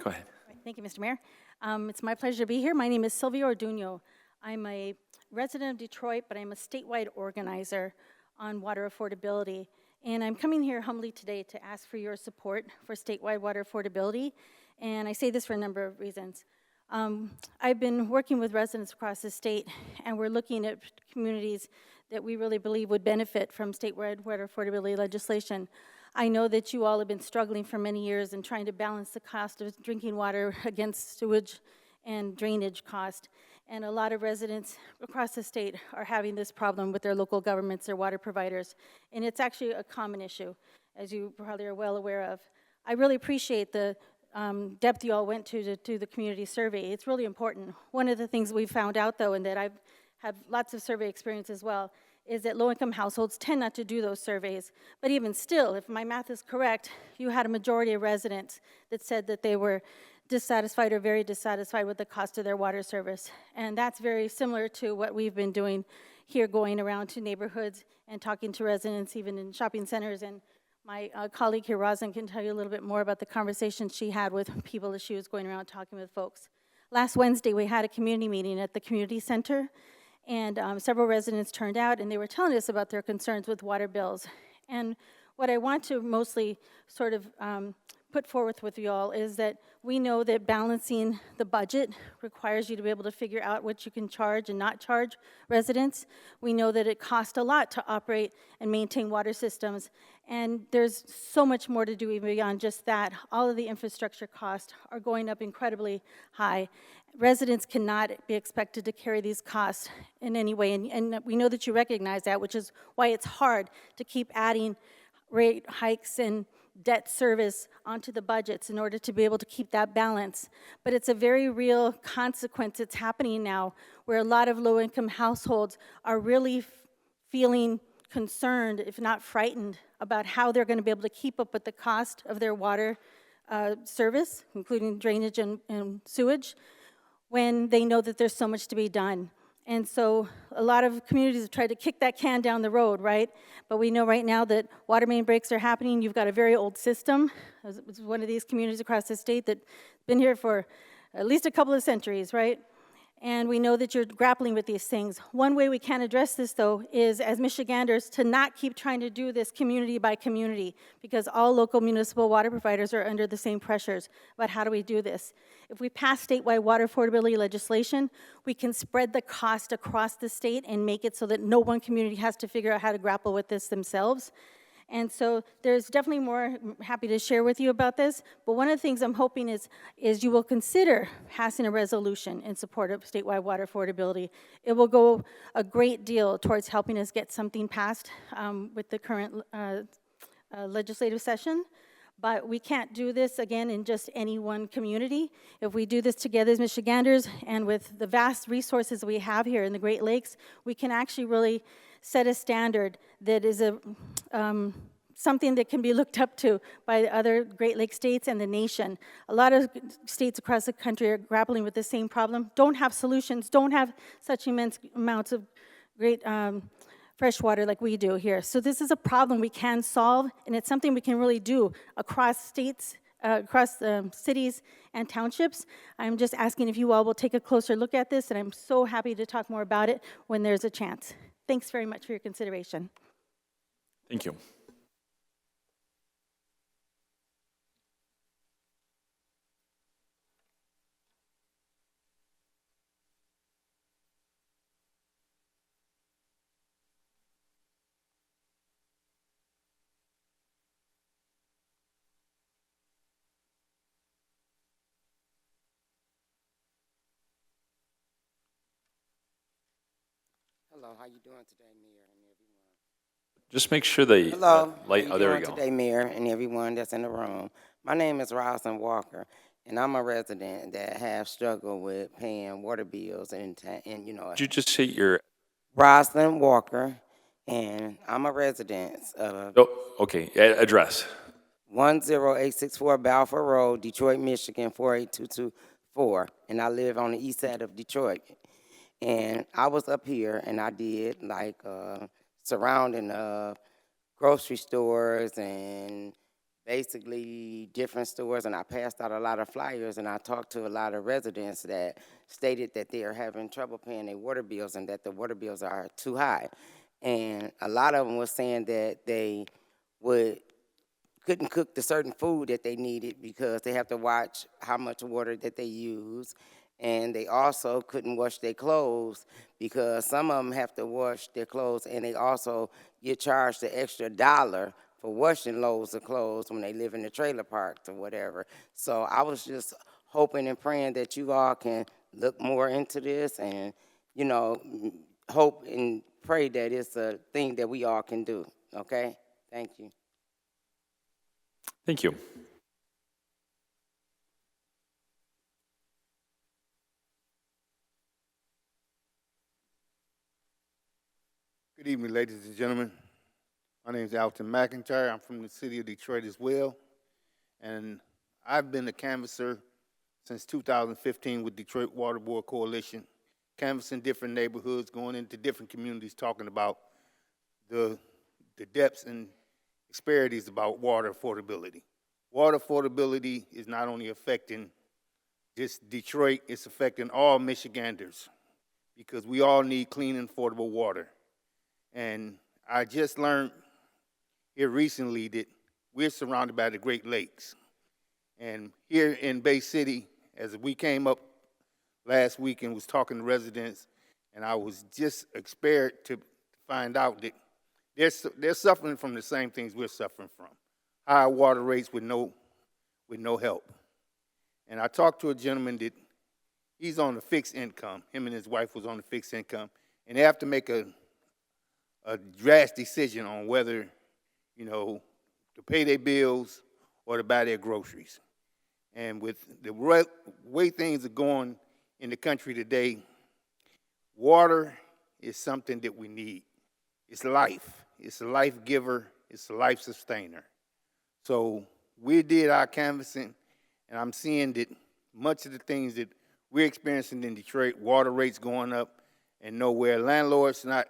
Go ahead. Thank you, Mr. Mayor. It's my pleasure to be here. My name is Sylvia Orduno. I'm a resident of Detroit, but I'm a statewide organizer on water affordability. And I'm coming here humbly today to ask for your support for statewide water affordability. And I say this for a number of reasons. I've been working with residents across the state, and we're looking at communities that we really believe would benefit from statewide water affordability legislation. I know that you all have been struggling for many years in trying to balance the cost of drinking water against sewage and drainage cost. And a lot of residents across the state are having this problem with their local governments, their water providers. And it's actually a common issue, as you probably are well aware of. I really appreciate the depth you all went to do the community survey. It's really important. One of the things we found out, though, and that I've had lots of survey experience as well, is that low-income households tend not to do those surveys. But even still, if my math is correct, you had a majority of residents that said that they were dissatisfied or very dissatisfied with the cost of their water service. And that's very similar to what we've been doing here, going around to neighborhoods and talking to residents, even in shopping centers. And my colleague here, Roslyn, can tell you a little bit more about the conversations she had with people as she was going around talking with folks. Last Wednesday, we had a community meeting at the community center, and several residents turned out, and they were telling us about their concerns with water bills. And what I want to mostly sort of put forth with you all is that we know that balancing the budget requires you to be able to figure out what you can charge and not charge residents. We know that it costs a lot to operate and maintain water systems, and there's so much more to do even beyond just that. All of the infrastructure costs are going up incredibly high. Residents cannot be expected to carry these costs in any way, and we know that you recognize that, which is why it's hard to keep adding rate hikes and debt service onto the budgets in order to be able to keep that balance. But it's a very real consequence that's happening now, where a lot of low-income households are really feeling concerned, if not frightened, about how they're going to be able to keep up with the cost of their water service, including drainage and sewage, when they know that there's so much to be done. And so a lot of communities have tried to kick that can down the road, right? But we know right now that water main breaks are happening. You've got a very old system. It's one of these communities across the state that's been here for at least a couple of centuries, right? And we know that you're grappling with these things. One way we can address this, though, is as Michiganders to not keep trying to do this community by community, because all local municipal water providers are under the same pressures. But how do we do this? If we pass statewide water affordability legislation, we can spread the cost across the state and make it so that no one community has to figure out how to grapple with this themselves. And so there's definitely more I'm happy to share with you about this, but one of the things I'm hoping is you will consider passing a resolution in support of statewide water affordability. It will go a great deal towards helping us get something passed with the current legislative session. But we can't do this, again, in just any one community. If we do this together as Michiganders and with the vast resources we have here in the Great Lakes, we can actually really set a standard that is something that can be looked up to by other Great Lakes states and the nation. A lot of states across the country are grappling with the same problem, don't have solutions, don't have such immense amounts of great fresh water like we do here. So this is a problem we can solve, and it's something we can really do across states, across cities and townships. I'm just asking if you all will take a closer look at this, and I'm so happy to talk more about it when there's a chance. Thanks very much for your consideration. Thank you. Hello, how you doing today, Mayor and everyone? Just make sure the Hello, light, how oh, you there we doing go. today, Mayor and everyone that's in the room? My name is Roslyn Walker, and I'm a resident that have struggled with paying water bills and you know. Could you just say your... Roslyn Walker, and I'm a resident of Oh, okay, address. 10864 Balfour Road, Detroit, Michigan, 48224, and I live on the east side of Detroit. And I was up here, and I did surrounding grocery stores and basically different stores, and I passed out a lot of flyers, and I talked to a lot of residents that stated that they are having trouble paying their water bills and that the water bills are too high. And a lot of them were saying that they couldn't cook the certain food that they needed because they have to watch how much water that they use. And they also couldn't wash their clothes because some of them have to wash their clothes, and they also get charged the extra $1 for washing loads of clothes when they live in the trailer parks or whatever. So I was just hoping and praying that you all can look more into this and, you know, hope and pray that it's a thing that we all can do, okay? Thank you. Thank you. Good evening, ladies and gentlemen. My name is Alton McIntyre. I'm from the city of Detroit as well. And I've been a canvasser since 2015 with Detroit Water Board Coalition, canvassing different neighborhoods, going into different communities, talking about the depths and disparities about water affordability. Water affordability is not only affecting just Detroit, it's affecting all Michiganders because we all need clean and affordable water. And I just learned here recently that we're surrounded by the Great Lakes. And here in Bay City, as we came up last week and was talking to residents, and I was just excited to find out that they're suffering from the same things we're suffering from. High water rates with no help. And I talked to a gentleman that he's on a fixed income. Him and his wife was on a fixed income. And they have to make a drastic decision on whether, you know, to pay their bills or to buy their groceries. And with the way things are going in the country today, water is something that we need. It's life. It's a life giver. It's a life sustainer. So we did our canvassing, and I'm seeing that much of the things that we're experiencing in Detroit, water rates going up and nowhere, landlords not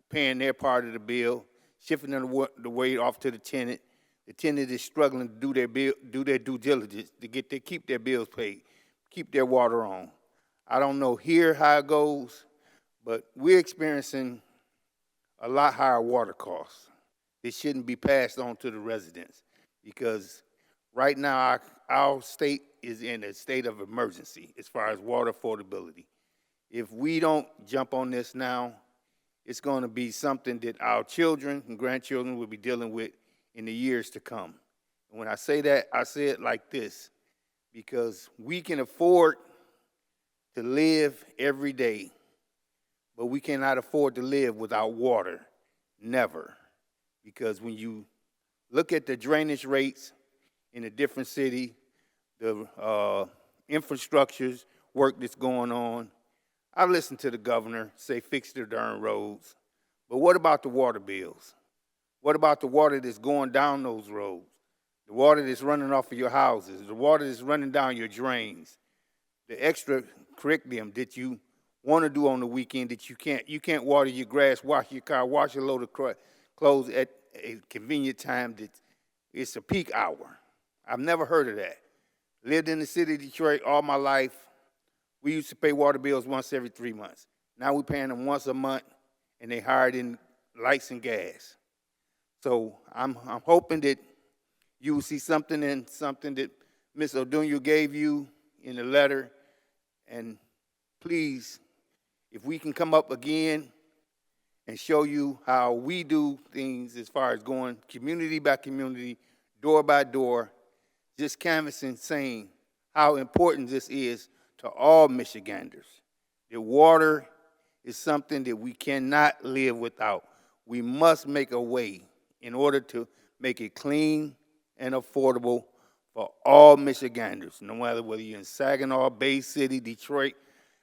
paying their part of the bill, shifting the weight off to the tenant. The tenant is struggling to do their due diligence to keep their bills paid, keep their water on. I don't know here how it goes, but we're experiencing a lot higher water costs. It shouldn't be passed on to the residents because right now our state is in a state of emergency as far as water affordability. If we don't jump on this now, it's going to be something that our children and grandchildren will be dealing with in the years to come. And when I say that, I say it like this, because we can afford to live every day, but we cannot afford to live without water, never. Because when you look at the drainage rates in a different city, the infrastructures work that's going on, I listened to the governor say fix the darn roads, but what about the water bills? What about the water that's going down those roads? The water that's running off of your houses, the water that's running down your drains, the extra curriculum that you want to do on the weekend that you can't water your grass, wash your car, wash a load of clothes at a convenient time that it's a peak hour. I've never heard of that. Lived in the city of Detroit all my life. We used to pay water bills once every 3 months. Now we're paying them once a month, and they hired in lights and gas. So I'm hoping that you will see something that Ms. O'Donnell gave you in the letter. And please, if we can come up again and show you how we do things as far as going community by community, door by door, just canvassing, saying how important this is to all Michiganders. The water is something that we cannot live without. We must make a way in order to make it clean and affordable for all Michiganders, no matter whether you're in Saginaw, Bay City, Detroit,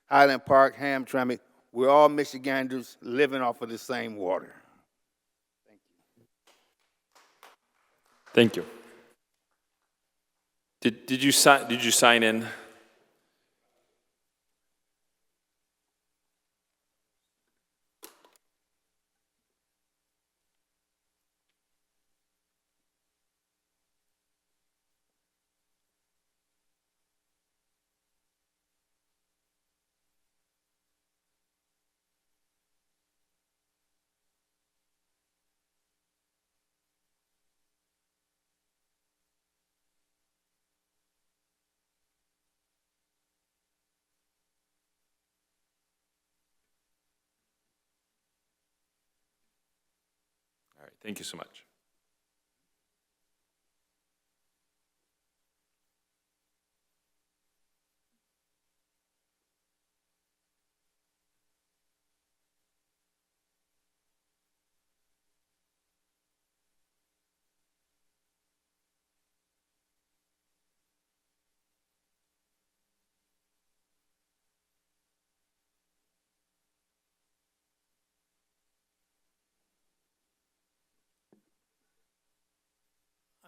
Highland Park, Hamtramck. We're all Michiganders living off of the same water. Thank you. Did you sign in? Thank you so much.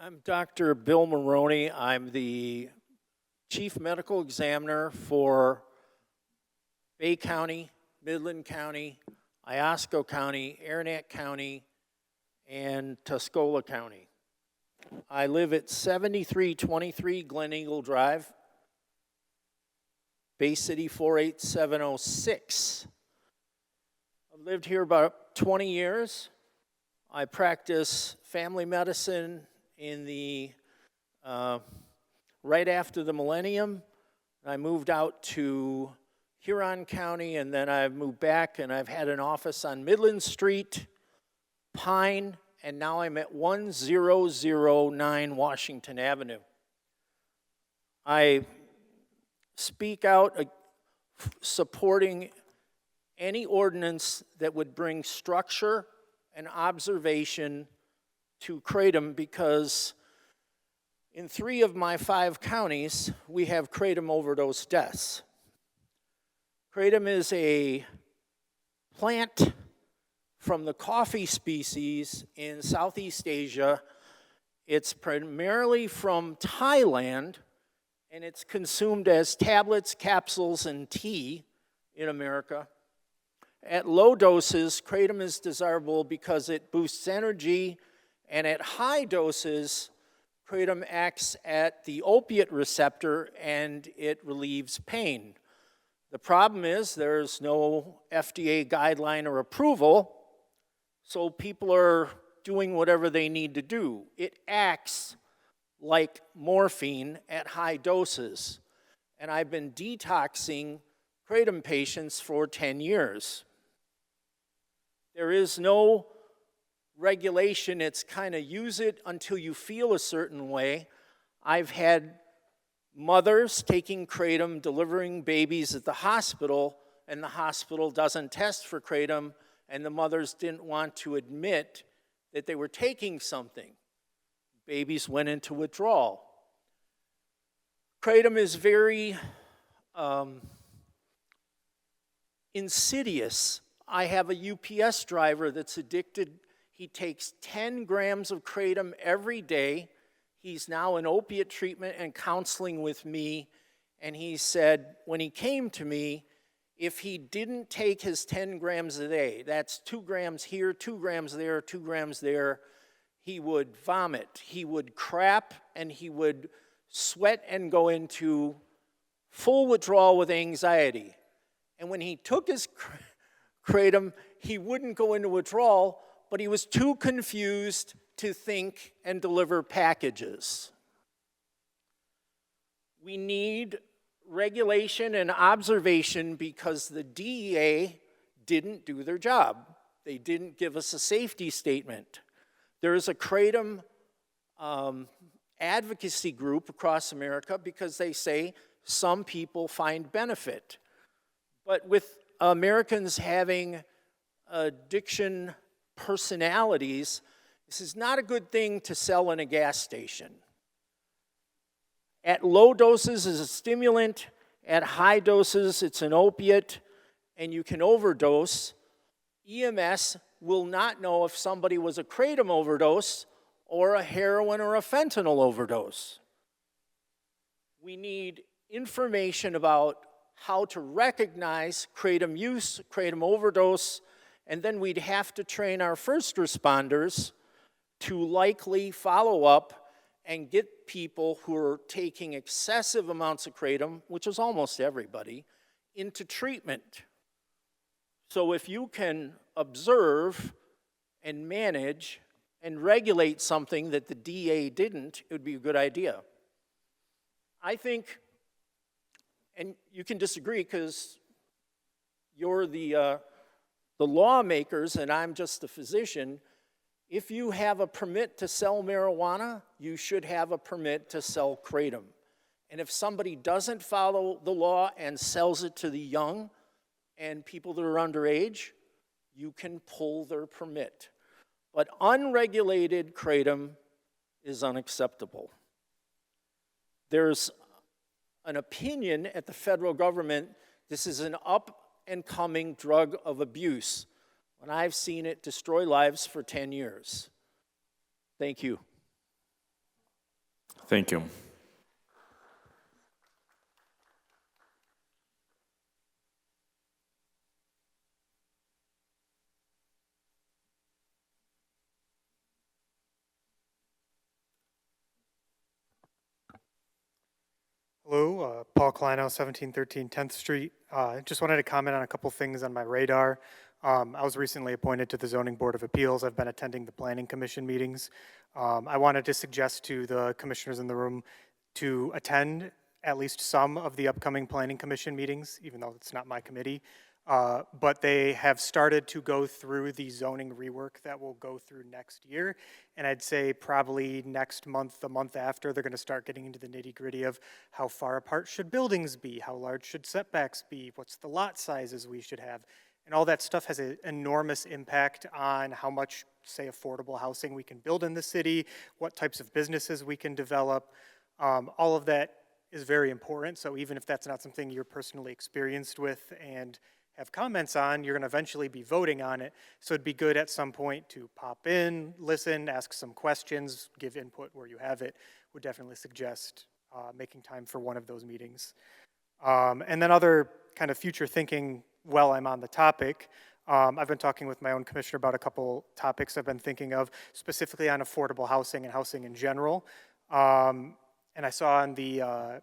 I'm Dr. Bill Maroney. I'm the Chief Medical Examiner for Bay County, Midland County, Iosco County, Aranet County, and Tuscola County. I live at 7323 Glen Eagle Drive, Bay City 48706. I've lived here about 20 years. I practice family medicine in the, right after the millennium. I moved out to Huron County, and then I've moved back, and I've had an office on Midland Street, Pine, and now I'm at 1009 Washington Avenue. I speak out supporting any ordinance that would bring structure and observation to Kratom, because in 3 of my 5 counties, we have Kratom overdose deaths. Kratom is a plant from the coffee species in Southeast Asia. It's primarily from Thailand, and it's consumed as tablets, capsules, and tea in America. At low doses, Kratom is desirable because it boosts energy, and at high doses, Kratom acts at the opiate receptor and it relieves pain. The problem is there's no FDA guideline or approval, so people are doing whatever they need to do. It acts like morphine at high doses, and I've been detoxing Kratom patients for 10 years. There is no regulation. It's kind of use it until you feel a certain way. I've had mothers taking Kratom, delivering babies at the hospital, and the hospital doesn't test for Kratom, and the mothers didn't want to admit that they were taking something. Babies went into withdrawal. Kratom is very insidious. I have a UPS driver that's addicted. He takes 10 grams of Kratom every day. He's now in opiate treatment and counseling with me, and he said when he came to me, if he didn't take his 10 grams a day, that's 2 grams here, 2 grams there, 2 grams there, he would vomit, he would crap, and he would sweat and go into full withdrawal with anxiety. And when he took his Kratom, he wouldn't go into withdrawal, but he was too confused to think and deliver packages. We need regulation and observation because the DEA didn't do their job. They didn't give us a safety statement. There is a Kratom advocacy group across America because they say some people find benefit. But with Americans having addiction personalities, this is not a good thing to sell in a gas station. At low doses, it's a stimulant. At high doses, it's an opiate, and you can overdose. EMS will not know if somebody was a Kratom overdose or a heroin or a fentanyl overdose. We need information about how to recognize Kratom use, Kratom overdose, and then we'd have to train our first responders to likely follow up and get people who are taking excessive amounts of Kratom, which is almost everybody, into treatment. So if you can observe and manage and regulate something that the DA didn't, it would be a good idea. I think, and you can disagree because you're the lawmakers and I'm just the physician, If you have a permit to sell marijuana, you should have a permit to sell kratom. And if somebody doesn't follow the law and sells it to the young and people that are underage, you can pull their permit. But unregulated kratom is unacceptable. There's an opinion at the federal government, this is an up-and-coming drug of abuse, when I've seen it destroy lives for 10 years. Thank you. Thank you. Hello, Paul Kleinow, 1713 10th Street. Just wanted to comment on a couple things on my radar. I was recently appointed to the Zoning Board of Appeals. I've been attending the Planning Commission meetings. I wanted to suggest to the commissioners in the room to attend at least some of the upcoming Planning Commission meetings, even though it's not my committee. But they have started to go through the zoning rework that will go through next year. And I'd say probably next month, the month after, they're going to start getting into the nitty-gritty of how far apart should buildings be, how large should setbacks be, what's the lot sizes we should have. And all that stuff has an enormous impact on how much, say, affordable housing we can build in the city, what types of businesses we can develop. All of that is very important. So even if that's not something you're personally experienced with and have comments on, you're going to eventually be voting on it. So it'd be good at some point to pop in, listen, ask some questions, give input where you have it. Would definitely suggest making time for one of those meetings. And then other kind of future thinking while I'm on the topic, I've been talking with my own commissioner about a couple topics I've been thinking of, specifically on affordable housing and housing in general. And I saw on the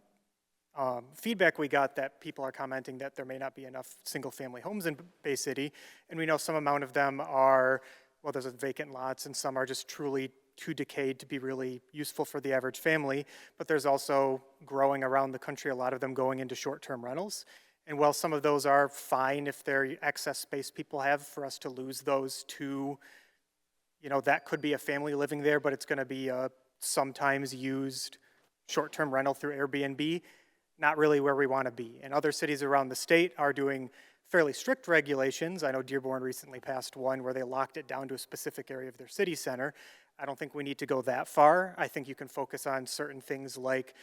feedback we got that people are commenting that there may not be enough single-family homes in Bay City, and we know some amount of them are, well, there's vacant lots, and some are just truly too decayed to be really useful for the average family, but there's also growing around the country, a lot of them going into short-term rentals. And while some of those are fine if they're excess space people have, for us to lose those to, you know, that could be a family living there, but it's going to be a sometimes used short-term rental through Airbnb, not really where we want to be. And other cities around the state are doing fairly strict regulations. I know Dearborn recently passed one where they locked it down to a specific area of their city center. I don't think we need to go that far. I think you can focus on certain things like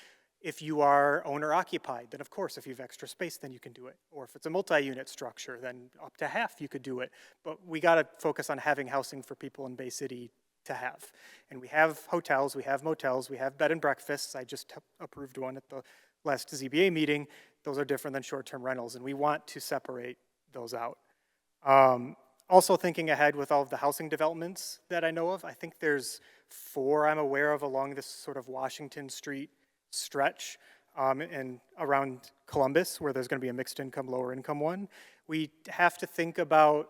if you are owner-occupied, then of course, if you have extra space, then you can do it. Or if it's a multi-unit structure, then up to half you could do it. But we gotta focus on having housing for people in Bay City to have. And we have hotels, we have motels, we have bed and breakfasts. I just approved one at the last ZBA meeting. Those are different than short-term rentals, and we want to separate those out. Also thinking ahead with all of the housing developments that I know of, I think there's 4 I'm aware of along this sort of Washington Street stretch and around Columbus, where there's going to be a mixed income, lower income one. We have to think about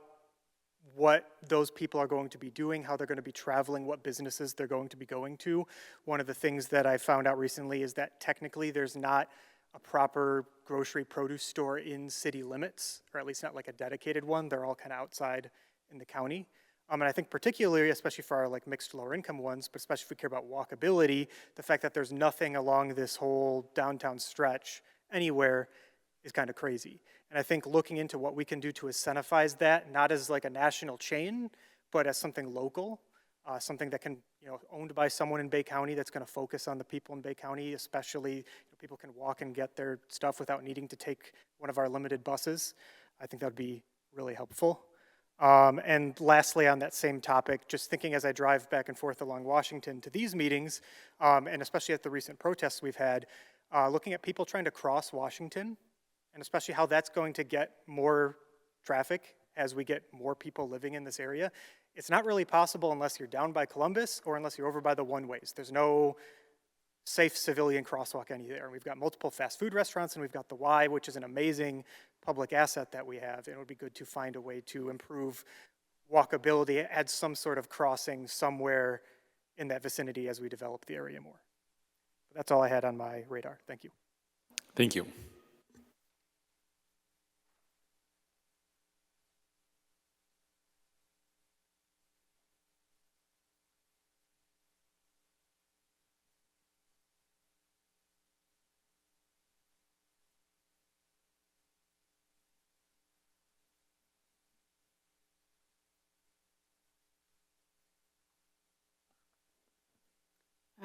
what those people are going to be doing, how they're going to be traveling, what businesses they're going to be going to. One of the things that I found out recently is that technically there's not a proper grocery produce store in city limits, or at least not like a dedicated one. They're all kind of outside in the county. And I think particularly, especially for our like mixed lower income ones, but especially if we care about walkability, the fact that there's nothing along this whole downtown stretch anywhere is kind of crazy. And I think looking into what we can do to incentivize that, not as like a national chain, but as something local, something that can, you know, owned by someone in Bay County that's going to focus on the people in Bay County, especially people can walk and get their stuff without needing to take one of our limited buses. I think that would be really helpful. And lastly, on that same topic, just thinking as I drive back and forth along Washington to these meetings, and especially at the recent protests we've had, looking at people trying to cross Washington, and especially how that's going to get more traffic as we get more people living in this area. It's not really possible unless you're down by Columbus or unless you're over by the one-ways. There's no safe civilian crosswalk anywhere. We've got multiple fast food restaurants, and we've got the Y, which is an amazing public asset that we have, and it would be good to find a way to improve walkability, add some sort of crossing somewhere in that vicinity as we develop the area more. But that's all I had on my radar. Thank you. Thank you.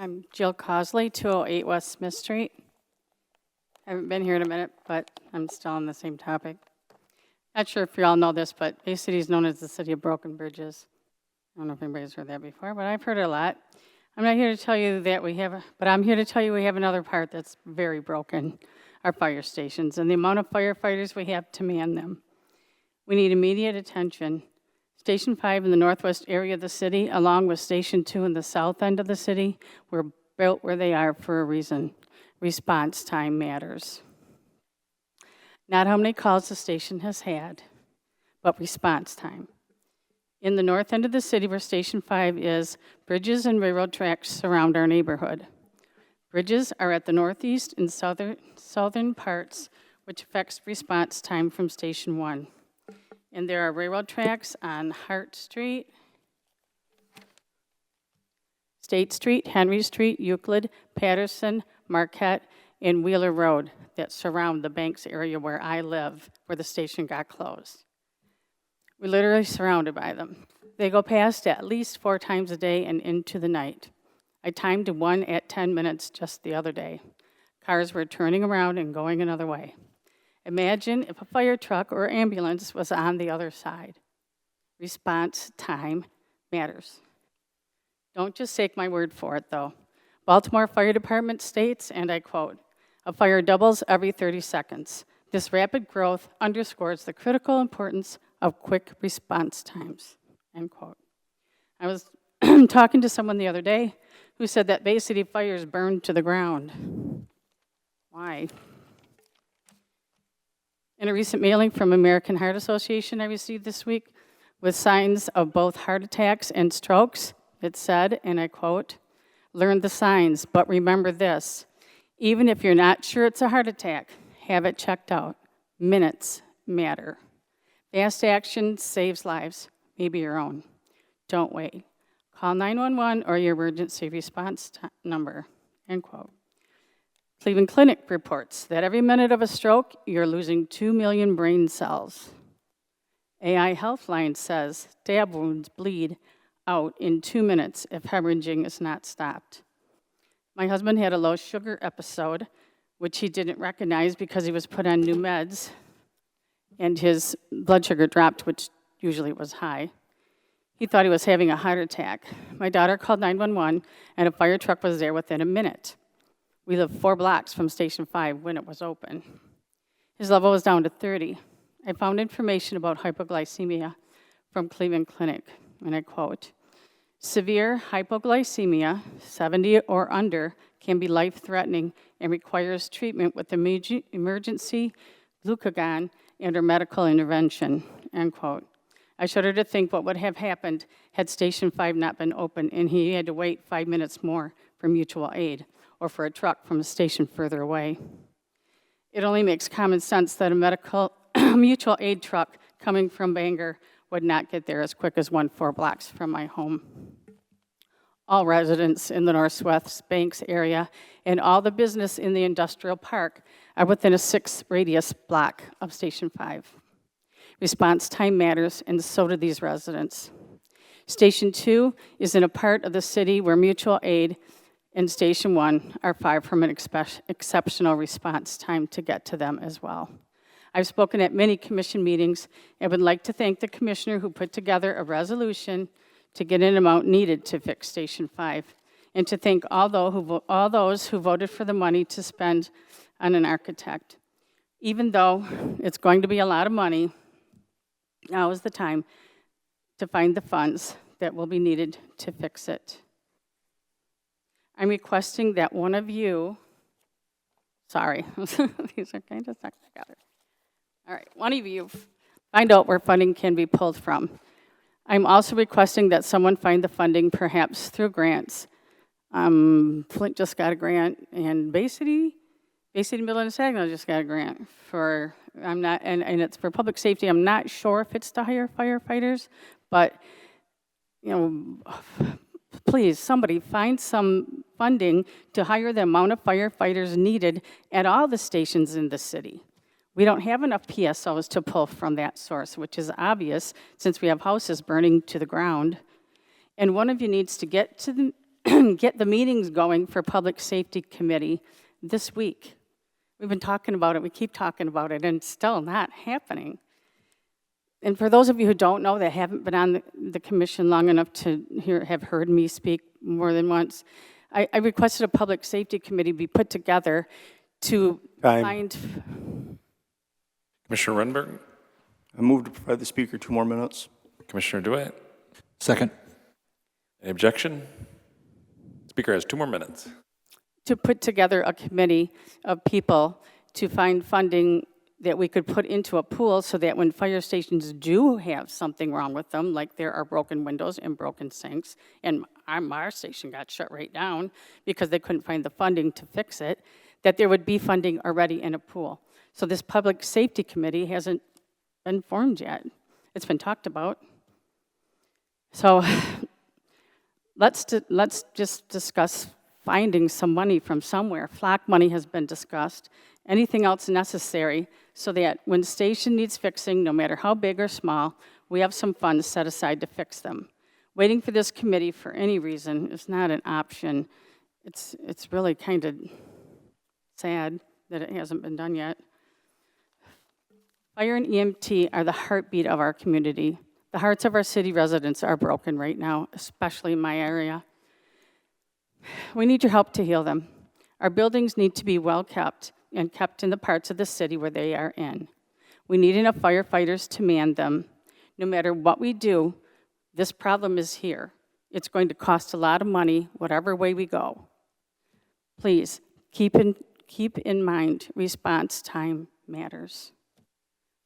I'm Jill Cosley, 208 West Smith Street. I haven't been here in a minute, but I'm still on the same topic. Not sure if you all know this, but Bay City is known as the city of broken bridges. I don't know if anybody's heard that before, but I've heard it a lot. I'm not here to tell you that but I'm here to tell you we have another part that's very broken, our fire stations, and the amount of firefighters we have to man them. We need immediate attention. Station 5 in the northwest area of the city, along with Station 2 in the south end of the city, were built where they are for a reason. Response time matters. Not how many calls the station has had, but response time. In the north end of the city where Station 5 is, bridges and railroad tracks surround our neighborhood. Bridges are at the northeast and southern parts, which affects response time from Station 1. And there are railroad tracks on Hart Street, State Street, Henry Street, Euclid, Patterson, Marquette, and Wheeler Road that surround the Banks area where I live, where the station got closed. We're literally surrounded by them. They go past at least 4 times a day and into the night. I timed one at 10 minutes just the other day. Cars were turning around and going another way. Imagine if a fire truck or ambulance was on the other side. Response time matters. Don't just take my word for it, though. Baltimore Fire Department states, and I quote, "A fire doubles every 30 seconds. This rapid growth underscores the critical importance of quick response times," end quote. I was talking to someone the other day who said that Bay City fires burned to the ground. Why? In a recent mailing from American Heart Association I received this week with signs of both heart attacks and strokes, it said, and I quote, "Learn the signs, but remember this. Even if you're not sure it's a heart attack, have it checked out. Minutes matter. Fast action saves lives, maybe your own. Don't wait. Call 911 or your emergency response number," end quote. Cleveland Clinic reports that every minute of a stroke, you're losing 2 million brain cells. AI Healthline says stab wounds bleed out in 2 minutes if hemorrhaging is not stopped. My husband had a low sugar episode, which he didn't recognize because he was put on new meds, and his blood sugar dropped, which usually was high. He thought he was having a heart attack. My daughter called 911, and a fire truck was there within a minute. We live 4 blocks from Station 5 when it was open. His level was down to 30. I found information about hypoglycemia from Cleveland Clinic, and I quote, "Severe hypoglycemia, 70 or under, can be life-threatening and requires treatment with emergency glucagon and or medical intervention," end quote. I shudder to think what would have happened had Station 5 not been open and he had to wait 5 minutes more for mutual aid or for a truck from a station further away. It only makes common sense that a medical mutual aid truck coming from Bangor would not get there as quick as 4 blocks from my home. All residents in the Northwest Banks area and all the business in the industrial park are within a 6 radius block of Station 5. Response time matters, and so do these residents. Station 2 is in a part of the city where mutual aid and Station 1 are far from an exceptional response time to get to them as well. I've spoken at many commission meetings and would like to thank the commissioner who put together a resolution to get an amount needed to fix Station 5, and to thank all those who voted for the money to spend on an architect. Even though it's going to be a lot of money, now is the time to find the funds that will be needed to fix it. I'm requesting that one of you, sorry, these are kind of stuck together. All right, one of you find out where funding can be pulled from. I'm also requesting that someone find the funding perhaps through grants. Flint just got a grant, and Bay City, Midland and Saginaw just got a grant for, and it's for public safety. I'm not sure if it's to hire firefighters, but, please, somebody find some funding to hire the amount of firefighters needed at all the stations in the city. We don't have enough PSOs to pull from that source, which is obvious since we have houses burning to the ground. And one of you needs to get to get the meetings going for Public Safety Committee this week. We've been talking about it, we keep talking about it, and it's still not happening. And for those of you who don't know, that haven't been on the commission long enough to have heard me speak more than once, I requested a Public Safety Committee be put together to find... Commissioner Renberg? I move to provide the speaker 2 more minutes. Commissioner DeWitt? Second. Any objection? Speaker has 2 more minutes. To put together a committee of people to find funding that we could put into a pool so that when fire stations do have something wrong with them, like there are broken windows and broken sinks, and our station got shut right down because they couldn't find the funding to fix it, that there would be funding already in a pool. So this Public Safety Committee hasn't been formed yet. It's been talked about. So let's just discuss finding some money from somewhere. FLOC money has been discussed. Anything else necessary so that when station needs fixing, no matter how big or small, we have some funds set aside to fix them. Waiting for this committee for any reason is not an option. It's really kind of sad that it hasn't been done yet. Fire and EMT are the heartbeat of our community. The hearts of our city residents are broken right now, especially in my area. We need your help to heal them. Our buildings need to be well kept and kept in the parts of the city where they are in. We need enough firefighters to man them. No matter what we do, this problem is here. It's going to cost a lot of money, whatever way we go. Please, keep in mind, response time matters.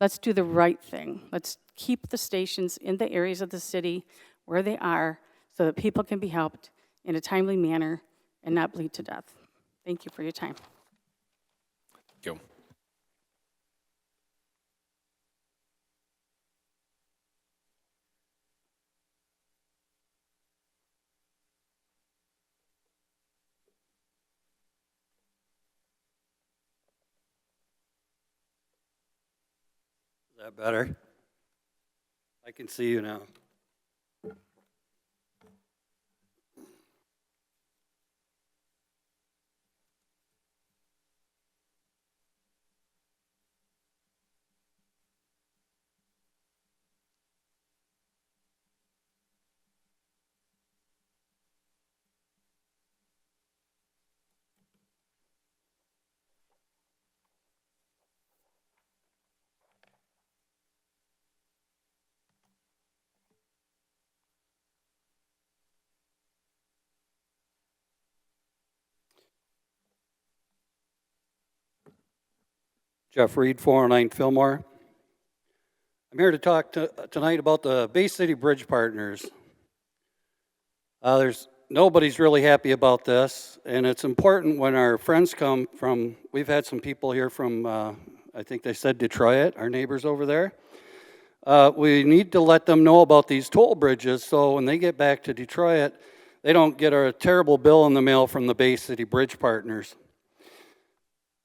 Let's do the right thing. Let's keep the stations in the areas of the city where they are so that people can be helped in a timely manner and not bleed to death. Thank you for your time. Thank you. Is that better? I can see you now. Jeff Reed, 409 Fillmore. I'm here to talk tonight about the Bay City Bridge Partners. Nobody's really happy about this, and it's important when our friends come from, we've had some people here from, I think they said Detroit, our neighbors over there. We need to let them know about these toll bridges so when they get back to Detroit, they don't get a terrible bill in the mail from the Bay City Bridge Partners.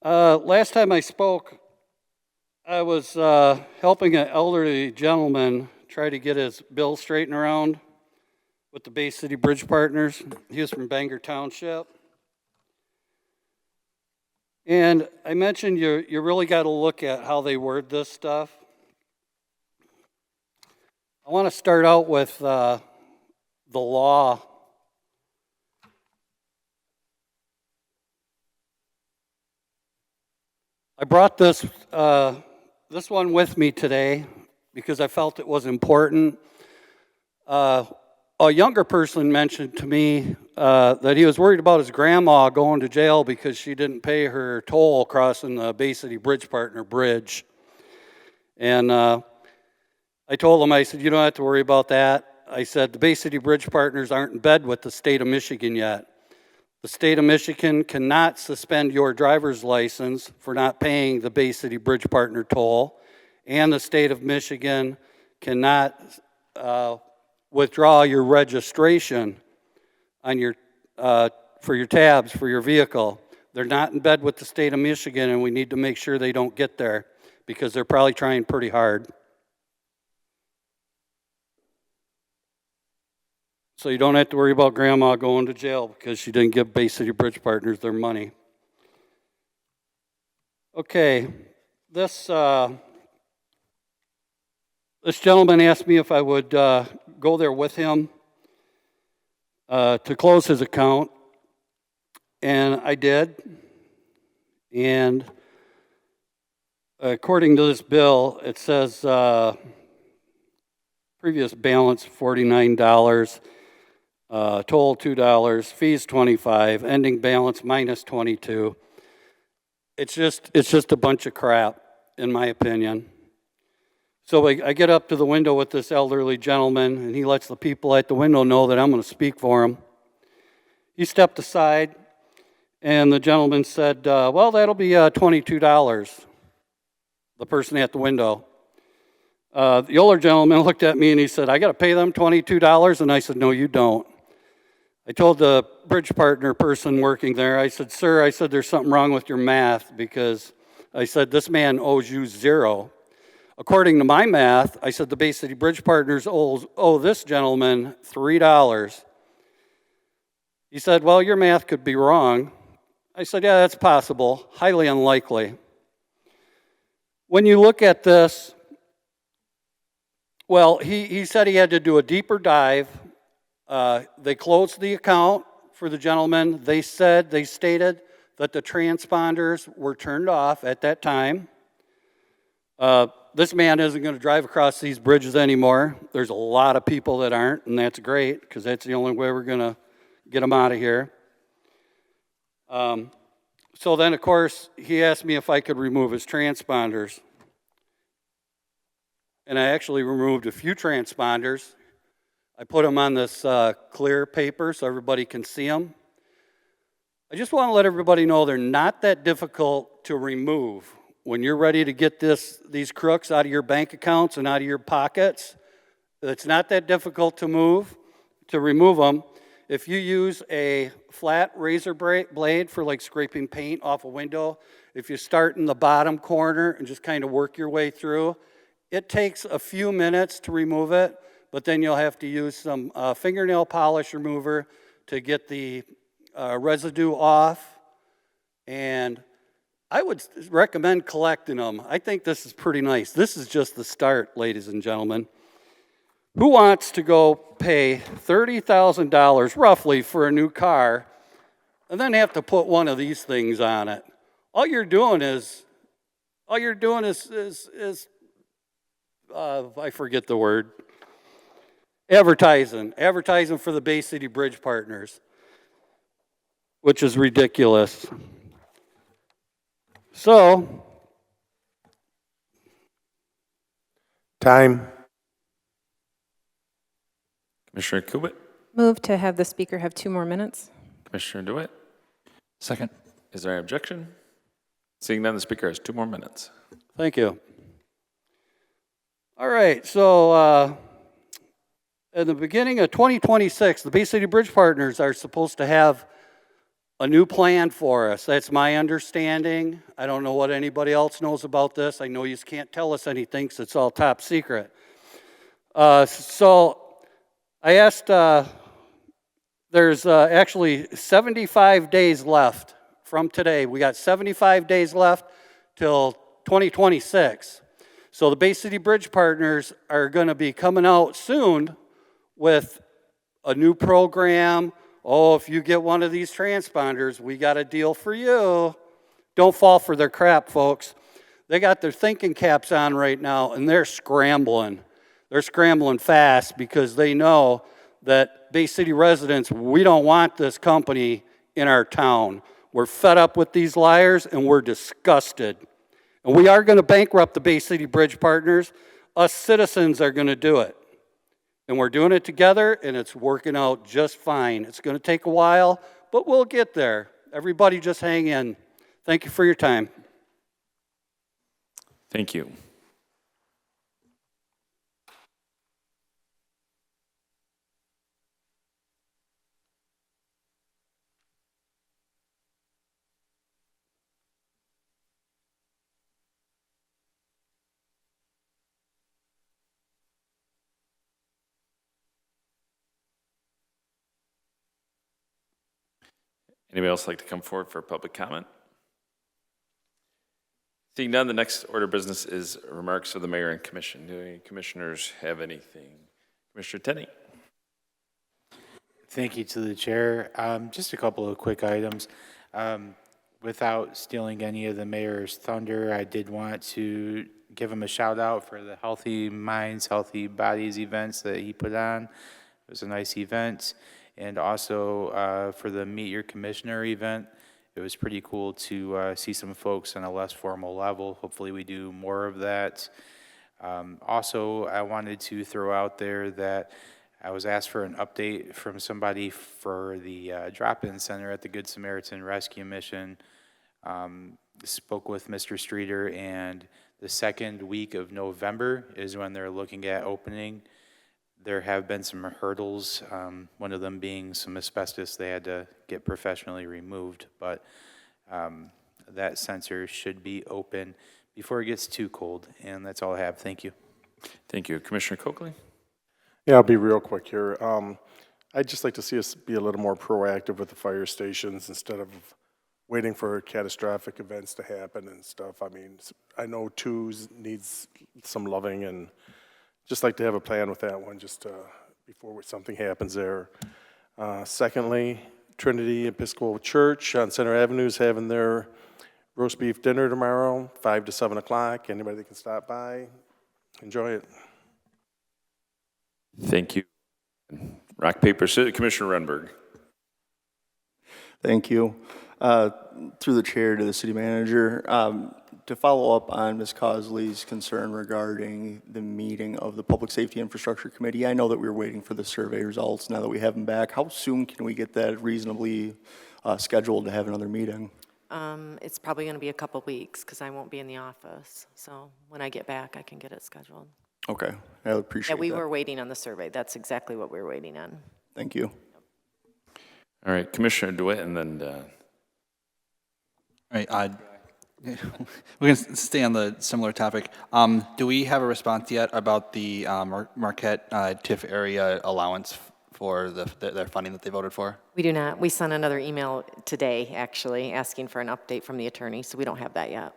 Last time I spoke, I was helping an elderly gentleman try to get his bill straightened around with the Bay City Bridge Partners. He was from Bangor Township. And I mentioned you really got to look at how they word this stuff. I want to start out with the law. I brought this one with me today because I felt it was important. A younger person mentioned to me that he was worried about his grandma going to jail because she didn't pay her toll crossing the Bay City Bridge Partner Bridge. And I told him, I said, you don't have to worry about that. I said, the Bay City Bridge Partners aren't in bed with the state of Michigan yet. The state of Michigan cannot suspend your driver's license for not paying the Bay City Bridge Partner toll, and the state of Michigan cannot withdraw your registration on your for your tabs for your vehicle. They're not in bed with the state of Michigan, and we need to make sure they don't get there because they're probably trying pretty hard. So you don't have to worry about grandma going to jail because she didn't give Bay City Bridge Partners their money. Okay, this gentleman asked me if I would go there with him to close his account, and I did. And according to this bill, it says previous balance $49, total $2, fees $25, ending balance minus $22. It's just a bunch of crap, in my opinion. So I get up to the window with this elderly gentleman, and he lets the people at the window know that I'm going to speak for him. He stepped aside, and the gentleman said, well, that'll be $22, the person at the window. The older gentleman looked at me and he said, I got to pay them $22? And I said, no, you don't. I told the bridge partner person working there, I said, sir, I said, there's something wrong with your math because I said, this man owes you $0. According to my math, I said, the Bay City Bridge Partners owe this gentleman $3. He said, well, your math could be wrong. I said, yeah, that's possible, highly unlikely. When you look at this, well, he said he had to do a deeper dive. They closed the account for the gentleman. They stated that the transponders were turned off at that time. This man isn't going to drive across these bridges anymore. There's a lot of people that aren't, and that's great because that's the only way we're going to get them out of here. So then, of course, he asked me if I could remove his transponders. And I actually removed a few transponders. I put them on this clear paper so everybody can see them. I just want to let everybody know they're not that difficult to remove. When you're ready to get these crooks out of your bank accounts and out of your pockets, it's not that difficult to remove them. If you use a flat razor blade for like scraping paint off a window, if you start in the bottom corner and just kind of work your way through, it takes a few minutes to remove it, but then you'll have to use some fingernail polish remover to get the residue off. And I would recommend collecting them. I think this is pretty nice. This is just the start, ladies and gentlemen. Who wants to go pay $30,000 roughly for a new car and then have to put one of these things on it? All you're doing is I forget the word. Advertising for the Bay City Bridge Partners, which is ridiculous. So, time. Commissioner Kubit, Move to have the speaker have 2 more minutes. Commissioner DeWitt. Second. Is there any objection? Seeing none, the speaker has 2 more minutes. Thank you. All right, so at the beginning of 2026, the Bay City Bridge Partners are supposed to have a new plan for us. That's my understanding. I don't know what anybody else knows about this. I know you can't tell us anything because it's all top secret. So I asked, there's actually 75 days left from today. We got 75 days left till 2026. So the Bay City Bridge Partners are going to be coming out soon with a new program. Oh, if you get one of these transponders, we got a deal for you. Don't fall for their crap, folks. They got their thinking caps on right now, and they're scrambling. They're scrambling fast because they know that Bay City residents, we don't want this company in our town. We're fed up with these liars, and we're disgusted. And we are going to bankrupt the Bay City Bridge Partners. Us citizens are going to do it. And we're doing it together, and it's working out just fine. It's going to take a while, but we'll get there. Everybody just hang in. Thank you for your time. Thank you. Anybody else like to come forward for public comment? Seeing none, the next order of business is remarks of the mayor and commission. Do any commissioners have anything? Commissioner Tenney. Thank you to the chair. Just a couple of quick items. Without stealing any of the mayor's thunder, I did want to give him a shout out for the Healthy Minds, Healthy Bodies events that he put on. It was a nice event. And also for the Meet Your Commissioner event, it was pretty cool to see some folks on a less formal level. Hopefully we do more of that. Also, I wanted to throw out there that I was asked for an update from somebody for the drop-in center at the Good Samaritan Rescue Mission. Spoke with Mr. Streeter, and the second week of November is when they're looking at opening. There have been some hurdles, one of them being some asbestos they had to get professionally removed, but that center should be open before it gets too cold, and that's all I have. Thank you. Thank you. Commissioner Coakley? Yeah, I'll be real quick here. I'd just like to see us be a little more proactive with the fire stations instead of waiting for catastrophic events to happen and stuff. I mean, I know twos needs some loving, and just like to have a plan with that one just before something happens there. Secondly, Trinity Episcopal Church on Center Avenue is having their roast beef dinner tomorrow, 5 to 7 o'clock. Anybody that can stop by, enjoy it. Thank you. Rock, paper, scissors. Commissioner Renberg. Thank you. Through the chair to the city manager, to follow up on Ms. Cosley's concern regarding the meeting of the Public Safety Infrastructure Committee, I know that we were waiting for the survey results. Now that we have them back, how soon can we get that reasonably scheduled to have another meeting? It's probably going to be a couple weeks because I won't be in the office. So when I get back, I can get it scheduled. Okay, I would appreciate that. Yeah, we were waiting on the survey. That's exactly what we were waiting on. Thank you. All right, Commissioner DeWitt, and then... All right, we're going to stay on the similar topic. Do we have a response yet about the Marquette TIF area allowance for their funding that they voted for? We do not. We sent another email today, actually, asking for an update from the attorney, so we don't have that yet.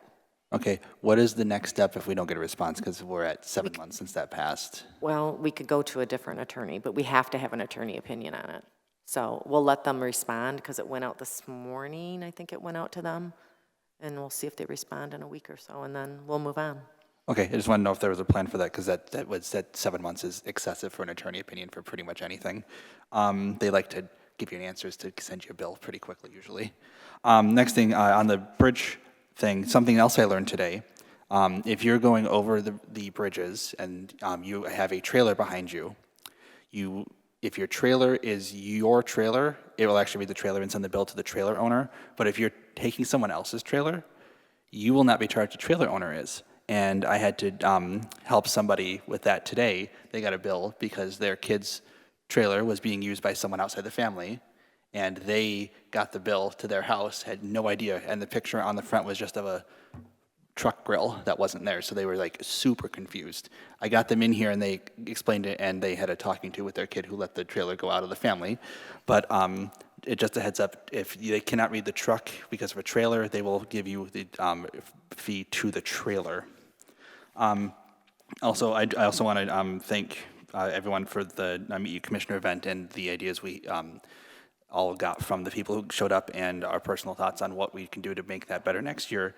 Okay, what is the next step if we don't get a response, because we're at 7 months since that passed? Well, we could go to a different attorney, but we have to have an attorney opinion on it. So we'll let them respond because it went out this morning. I think it went out to them. And we'll see if they respond in a week or so, and then we'll move on. Okay, I just want to know if there was a plan for that, because that 7 months is excessive for an attorney opinion for pretty much anything. They like to give you answers to send you a bill pretty quickly, usually. Next thing, on the bridge thing, something else I learned today. If you're going over the bridges and you have a trailer behind you, if your trailer is your trailer, it will actually be the trailer and send the bill to the trailer owner. But if you're taking someone else's trailer, you will not be charged the trailer owner is. And I had to help somebody with that today. They got a bill because their kid's trailer was being used by someone outside the family, and they got the bill to their house, had no idea, and the picture on the front was just of a truck grill that wasn't there, so they were like super confused. I got them in here and they explained it, and they had a talking to with their kid who let the trailer go out of the family. But it just a heads up, if they cannot read the truck because of a trailer, they will give you the fee to the trailer. Also, I also want to thank everyone for the Meet You Commissioner event and the ideas we all got from the people who showed up and our personal thoughts on what we can do to make that better next year.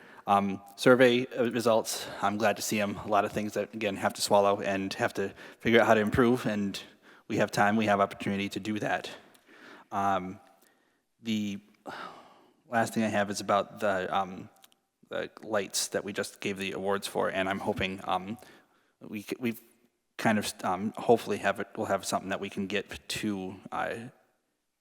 Survey results, I'm glad to see them. A lot of things that, again, have to swallow and have to figure out how to improve, and we have time, we have opportunity to do that. The last thing I have is about the lights that we just gave the awards for, and I'm hoping we've kind of hopefully we'll have something that we can get to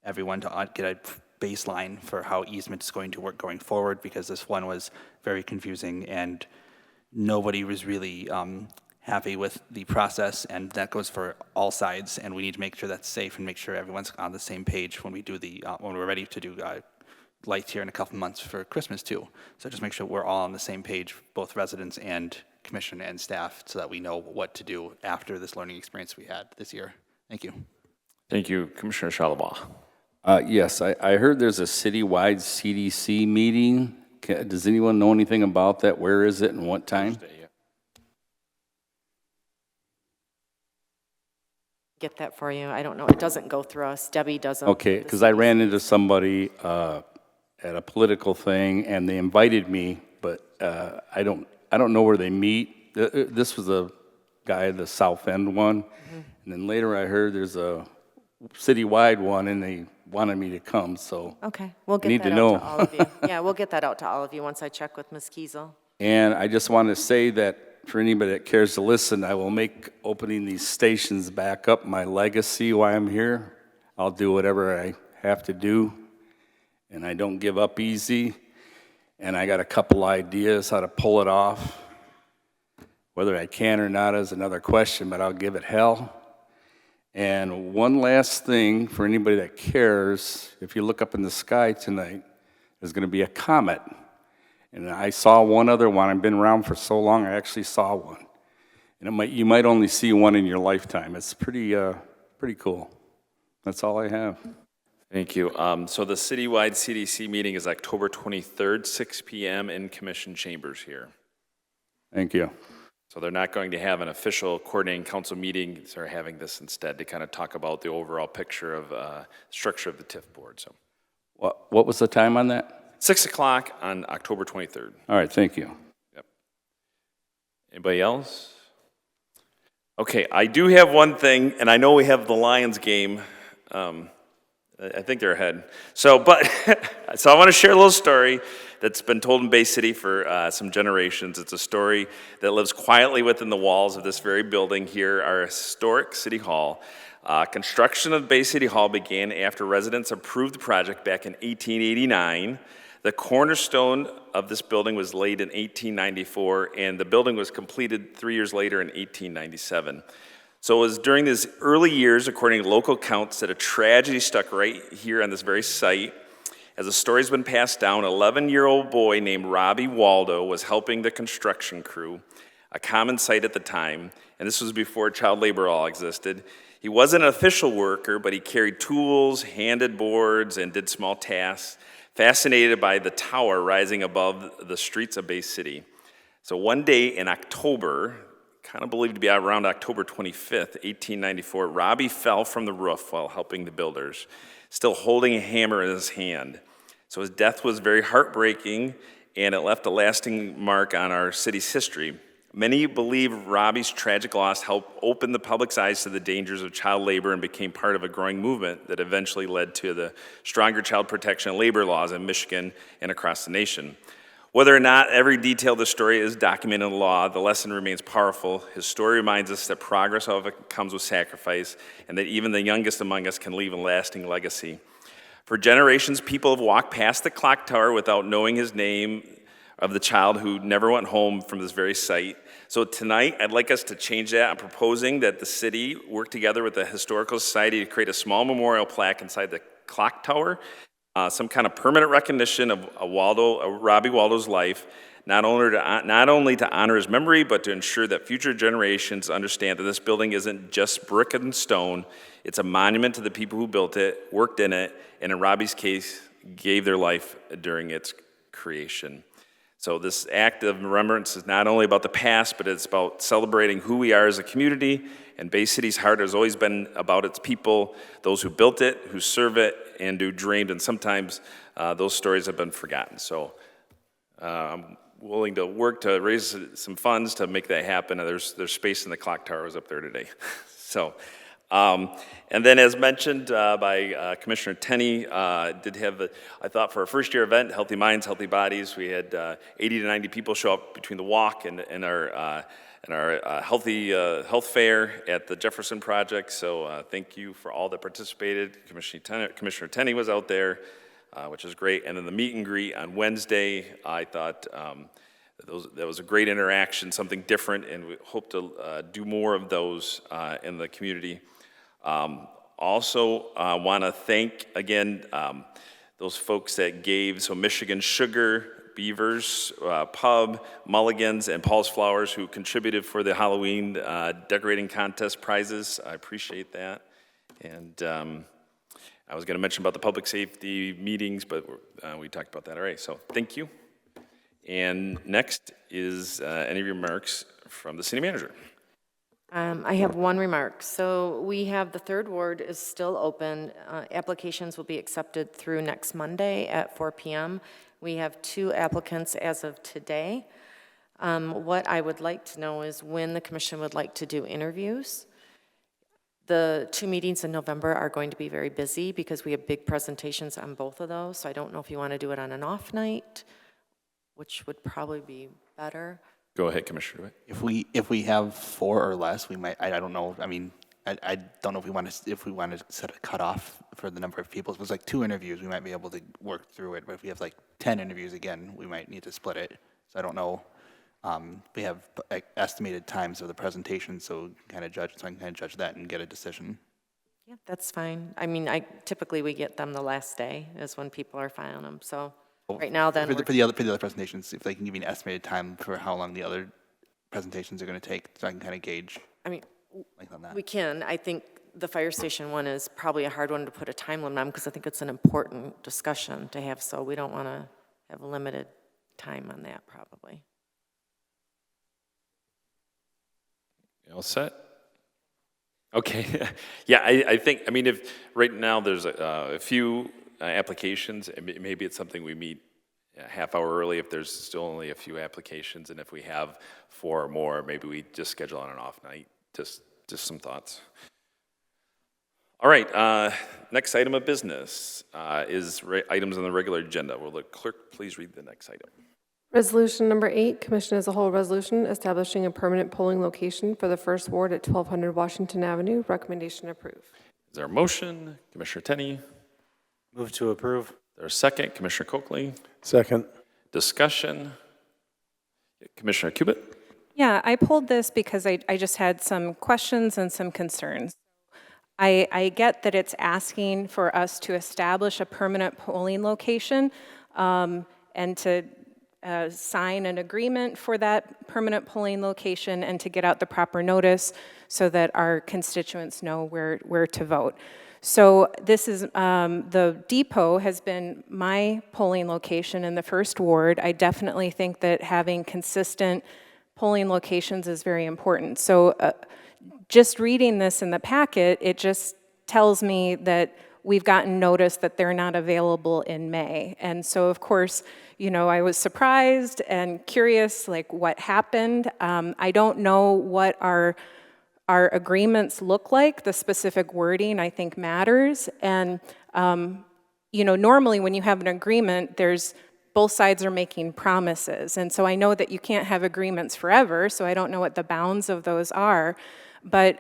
everyone to get a baseline for how easement is going to work going forward, because this one was very confusing and nobody was really happy with the process, and that goes for all sides, and we need to make sure that's safe and make sure everyone's on the same page when we do when we're ready to do lights here in a couple months for Christmas too. So just make sure we're all on the same page, both residents and commission and staff, so that we know what to do after this learning experience we had this year. Thank you. Thank you, Commissioner Shalabaugh. Yes, I heard there's a citywide CDC meeting. Does anyone know anything about that? Where is it and what time? Get that for you. I don't know. It doesn't go through us. Debbie doesn't. Okay, because I ran into somebody at a political thing, and they invited me, but I don't know where they meet. This was a guy at the South End one, and then later I heard there's a citywide one, and they wanted me to come, so. Okay, we'll get need that to out know. to all of you. Yeah, we'll get that out to all of you once I check with Ms. Kiesel. And I just want to say that for anybody that cares to listen, I will make opening these stations back up my legacy while I'm here. I'll do whatever I have to do, and I don't give up easy. And I got a couple ideas how to pull it off. Whether I can or not is another question, but I'll give it hell. And one last thing for anybody that cares, if you look up in the sky tonight, there's going to be a comet. And I saw one other one. I've been around for so long, I actually saw one. And you might only see one in your lifetime. It's pretty cool. That's all I have. Thank you. So the citywide CDC meeting is October 23rd, 6 p.m. in Commission Chambers here. Thank you. So they're not going to have an official coordinating council meeting. They're having this instead to kind of talk about the overall picture of structure of the TIF board. So, What was the time on that? 6 o'clock on October 23rd. All right, thank you. Yep. Anybody else? Okay, I do have one thing, and I know we have the Lions game. I think they're ahead. So I want to share a little story that's been told in Bay City for some generations. It's a story that lives quietly within the walls of this very building here, our historic City Hall. Construction of Bay City Hall began after residents approved the project back in 1889. The cornerstone of this building was laid in 1894, and the building was completed 3 years later in 1897. So it was during these early years, according to local accounts, that a tragedy struck right here on this very site. As the story's been passed down, an 11-year-old boy named Robbie Waldo was helping the construction crew, a common sight at the time, and this was before child labor law existed. He wasn't an official worker, but he carried tools, handed boards, and did small tasks, fascinated by the tower rising above the streets of Bay City. So one day in October, kind of believed to be around October 25th, 1894, Robbie fell from the roof while helping the builders, still holding a hammer in his hand. So his death was very heartbreaking, and it left a lasting mark on our city's history. Many believe Robbie's tragic loss helped open the public's eyes to the dangers of child labor and became part of a growing movement that eventually led to the stronger child protection and labor laws in Michigan and across the nation. Whether or not every detail of the story is documented in law, the lesson remains powerful. His story reminds us that progress often comes with sacrifice, and that even the youngest among us can leave a lasting legacy. For generations, people have walked past the clock tower without knowing his name of the child who never went home from this very site. So tonight, I'd like us to change that. I'm proposing that the city work together with the Historical Society to create a small memorial plaque inside the clock tower. Some kind of permanent recognition of Robbie Waldo's life, not only to honor his memory, but to ensure that future generations understand that this building isn't just brick and stone. It's a monument to the people who built it, worked in it, and in Robbie's case, gave their life during its creation. So this act of remembrance is not only about the past, but it's about celebrating who we are as a community. And Bay City's heart has always been about its people, those who built it, who serve it, and who dreamed. And sometimes those stories have been forgotten. So I'm willing to work to raise some funds to make that happen. There's space in the clock towers up there today. So, and then as mentioned by Commissioner Tenney, did have, I thought for a first year event, Healthy Minds, Healthy Bodies, we had 80 to 90 people show up between the walk and our health fair at the Jefferson Project. So thank you for all that participated. Commissioner Tenney was out there, which is great. And then the meet and greet on Wednesday, I thought that was a great interaction, something different, and we hope to do more of those in the community. Also want to thank, again, those folks that gave, so Michigan Sugar, Beavers, Pub, Mulligan's, and Paul's Flowers, who contributed for the Halloween decorating contest prizes. I appreciate that. And I was going to mention about the public safety meetings, but we talked about that already, so thank you. And next is any remarks from the city manager. I have one remark. So we have the third ward is still open. Applications will be accepted through next Monday at 4 p.m. We have 2 applicants as of today. What I would like to know is when the commission would like to do interviews. The 2 meetings in November are going to be very busy because we have big presentations on both of those. So I don't know if you want to do it on an off night, which would probably be better. Go ahead, Commissioner DeWitt. If we have 4 or less, we might, I don't know, I mean, I don't know if we want to set a cutoff for the number of people. If it was like 2 interviews, we might be able to work through it, but if we have like 10 interviews again, we might need to split it. So I don't know. We have estimated times of the presentation, so I can kind of judge that and get a decision. Yeah, that's fine. I mean, typically we get them the last day is when people are filing them. So right now then. For the other presentations, if they can give me an estimated time for how long the other presentations are going to take, so I can kind of gauge. I mean, length on that. we can. I think the fire station one is probably a hard one to put a time limit on because I think it's an important discussion to have. So we don't want to have a limited time on that probably. You all set? Okay. Yeah, I think, I mean, if right now there's a few applications, and maybe it's something we meet a half hour early if there's still only a few applications, and if we have 4 or more, maybe we just schedule on an off night. Just some thoughts. All right, next item of business is items on the regular agenda. Will the clerk please read the next item? Resolution number 8, Commission as a whole resolution establishing a permanent polling location for the first ward at 1200 Washington Avenue. Recommendation approved. Is there a motion? Commissioner Tenney? Move to approve. Is there a second? Commissioner Coakley? Second. Discussion? Commissioner Cubit? Yeah, I pulled this because I just had some questions and some concerns. I get that it's asking for us to establish a permanent polling location and to sign an agreement for that permanent polling location and to get out the proper notice so that our constituents know where to vote. So this is, the depot has been my polling location in the first ward. I definitely think that having consistent polling locations is very important. So just reading this in the packet, it just tells me that we've gotten notice that they're not available in May. And so, of course, you know, I was surprised and curious, like, what happened. I don't know what our agreements look like. The specific wording, I think, matters. And, you know, normally when you have an agreement, both sides are making promises. And so I know that you can't have agreements forever, so I don't know what the bounds of those are. But,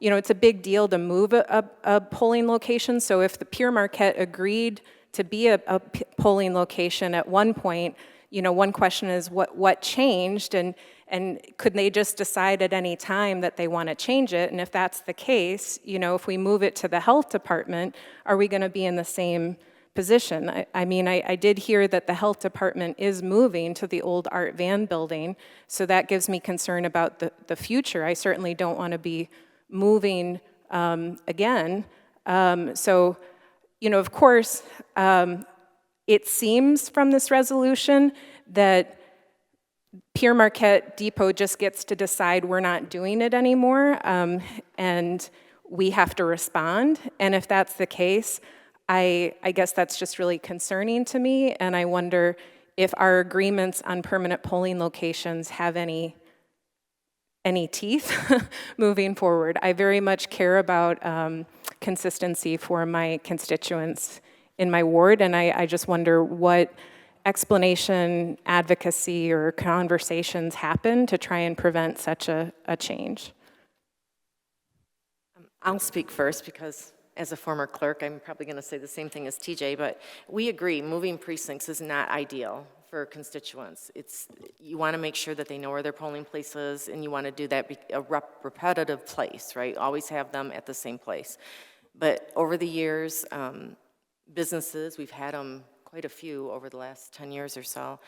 you know, it's a big deal to move a polling location. So if the Pere Marquette agreed to be a polling location at one point, you know, one question is what changed, and could they just decide at any time that they want to change it? And if that's the case, you know, if we move it to the health department, are we going to be in the same position? I mean, I did hear that the health department is moving to the old Art Van building, so that gives me concern about the future. I certainly don't want to be moving again. So, you know, of course, it seems from this resolution that Pere Marquette Depot just gets to decide we're not doing it anymore, and we have to respond. And if that's the case, I guess that's just really concerning to me, and I wonder if our agreements on permanent polling locations have any teeth moving forward. I very much care about consistency for my constituents in my ward, and I just wonder what explanation, advocacy, or conversations happen to try and prevent such a change. I'll speak first because as a former clerk, I'm probably going to say the same thing as TJ, but we agree moving precincts is not ideal for constituents. You want to make sure that they know where their polling place is, and you want to do that a repetitive place, right? Always have them at the same place. But over the years, businesses, we've had them quite a few over the last 10 years or so,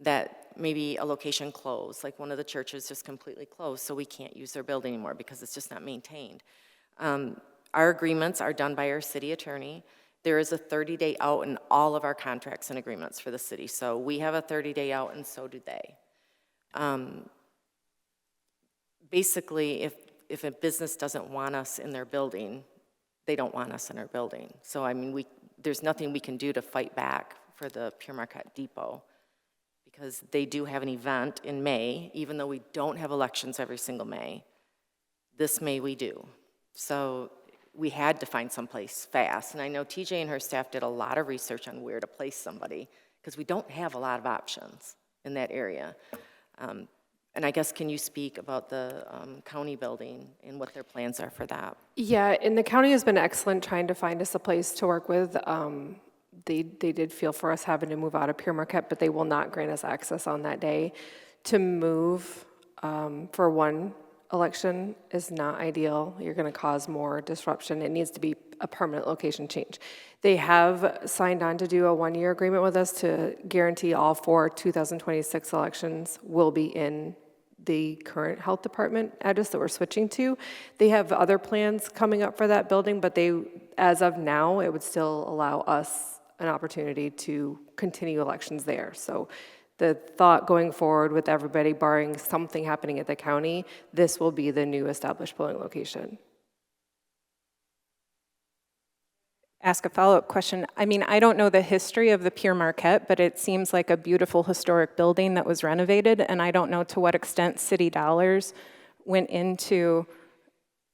that maybe a location closed, like one of the churches just completely closed, so we can't use their building anymore because it's just not maintained. Our agreements are done by our city attorney. There is a 30-day out in all of our contracts and agreements for the city. So we have a 30-day out, and so do they. Basically, if a business doesn't want us in their building, they don't want us in our building. So, I mean, there's nothing we can do to fight back for the Pure Marquette Depot, because they do have an event in May, even though we don't have elections every single May. This May we do. So we had to find someplace fast. And I know TJ and her staff did a lot of research on where to place somebody, because we don't have a lot of options in that area. And I guess, can you speak about the county building and what their plans are for that? Yeah, and the county has been excellent trying to find us a place to work with. They did feel for us having to move out of Pure Marquette, but they will not grant us access on that day. To move for one election is not ideal. You're going to cause more disruption. It needs to be a permanent location change. They have signed on to do a one-year agreement with us to guarantee all 4 2026 elections will be in the current health department address that we're switching to. They have other plans coming up for that building, but as of now, it would still allow us an opportunity to continue elections there. So the thought going forward with everybody, barring something happening at the county, this will be the new established polling location. Ask a follow-up question. I mean, I don't know the history of the Pure Marquette, but it seems like a beautiful historic building that was renovated, and I don't know to what extent city dollars went into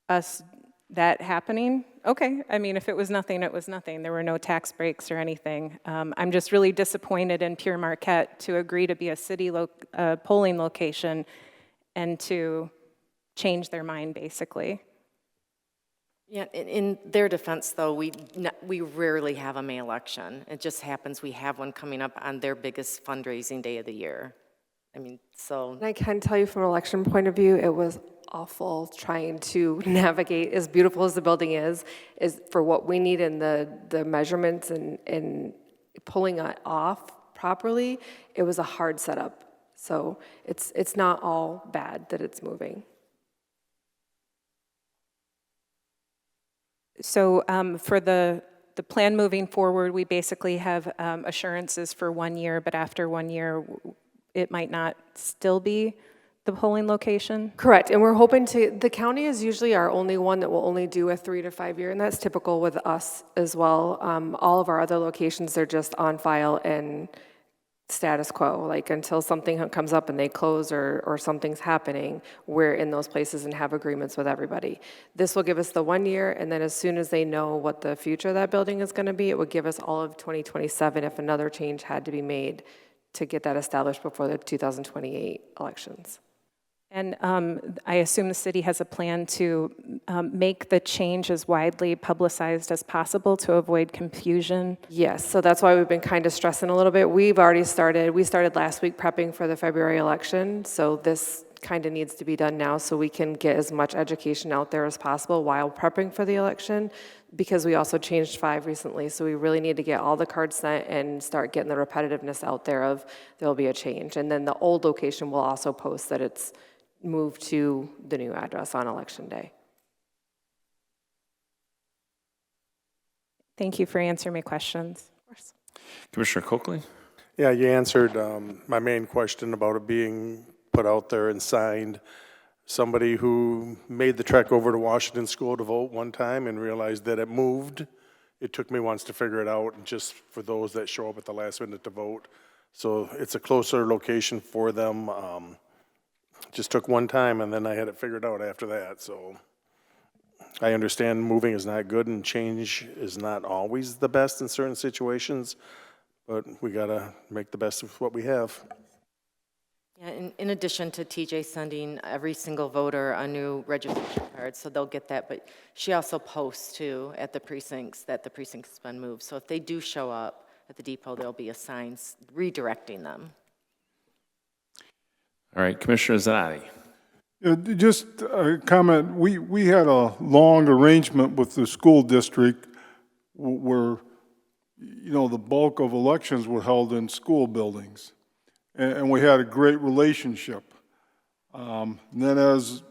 us that happening. Okay, I mean, if it was nothing, it was nothing. There were no tax breaks or anything. I'm just really disappointed in Pure Marquette to agree to be a city polling location and to change their mind, basically. Yeah, in their defense, though, we rarely have a May election. It just happens we have one coming up on their biggest fundraising day of the year. I mean, so. And I can tell you from an election point of view, it was awful trying to navigate, as beautiful as the building is for what we need in the measurements and pulling it off properly. It was a hard setup. So it's not all bad that it's moving. So for the plan moving forward, we basically have assurances for 1 year, but after 1 year, it might not still be the polling location? Correct, and we're hoping the county is usually our only one that will only do a 3 to 5 year, and that's typical with us as well. All of our other locations, they're just on file and status quo, like until something comes up and they close or something's happening, we're in those places and have agreements with everybody. This will give us the 1 year, and then as soon as they know what the future of that building is going to be, it would give us all of 2027 if another change had to be made to get that established before the 2028 elections. And I assume the city has a plan to make the change as widely publicized as possible to avoid confusion? Yes, so that's why we've been kind of stressing a little bit. We started last week prepping for the February election, so this kind of needs to be done now so we can get as much education out there as possible while prepping for the election, because we also changed 5 recently, so we really need to get all the cards sent and start getting the repetitiveness out there of there'll be a change. And then the old location will also post that it's moved to the new address on election day. Thank you for answering my questions. Commissioner Coakley? Yeah, you answered my main question about it being put out there and signed. Somebody who made the trek over to Washington School to vote one time and realized that it moved. It took me once to figure it out, and just for those that show up at the last minute to vote. So it's a closer location for them. Just took one time, and then I had it figured out after that. So I understand moving is not good and change is not always the best in certain situations, but we gotta make the best of what we have. Yeah, in addition to TJ sending every single voter a new registration card, so they'll get that, but she also posts too at the precincts that the precinct's been moved. So if they do show up at the depot, there'll be a sign redirecting them. All right, Commissioner Zanotti. Just a comment. We had a long arrangement with the school district where, the bulk of elections were held in school buildings. And we had a great relationship. And then as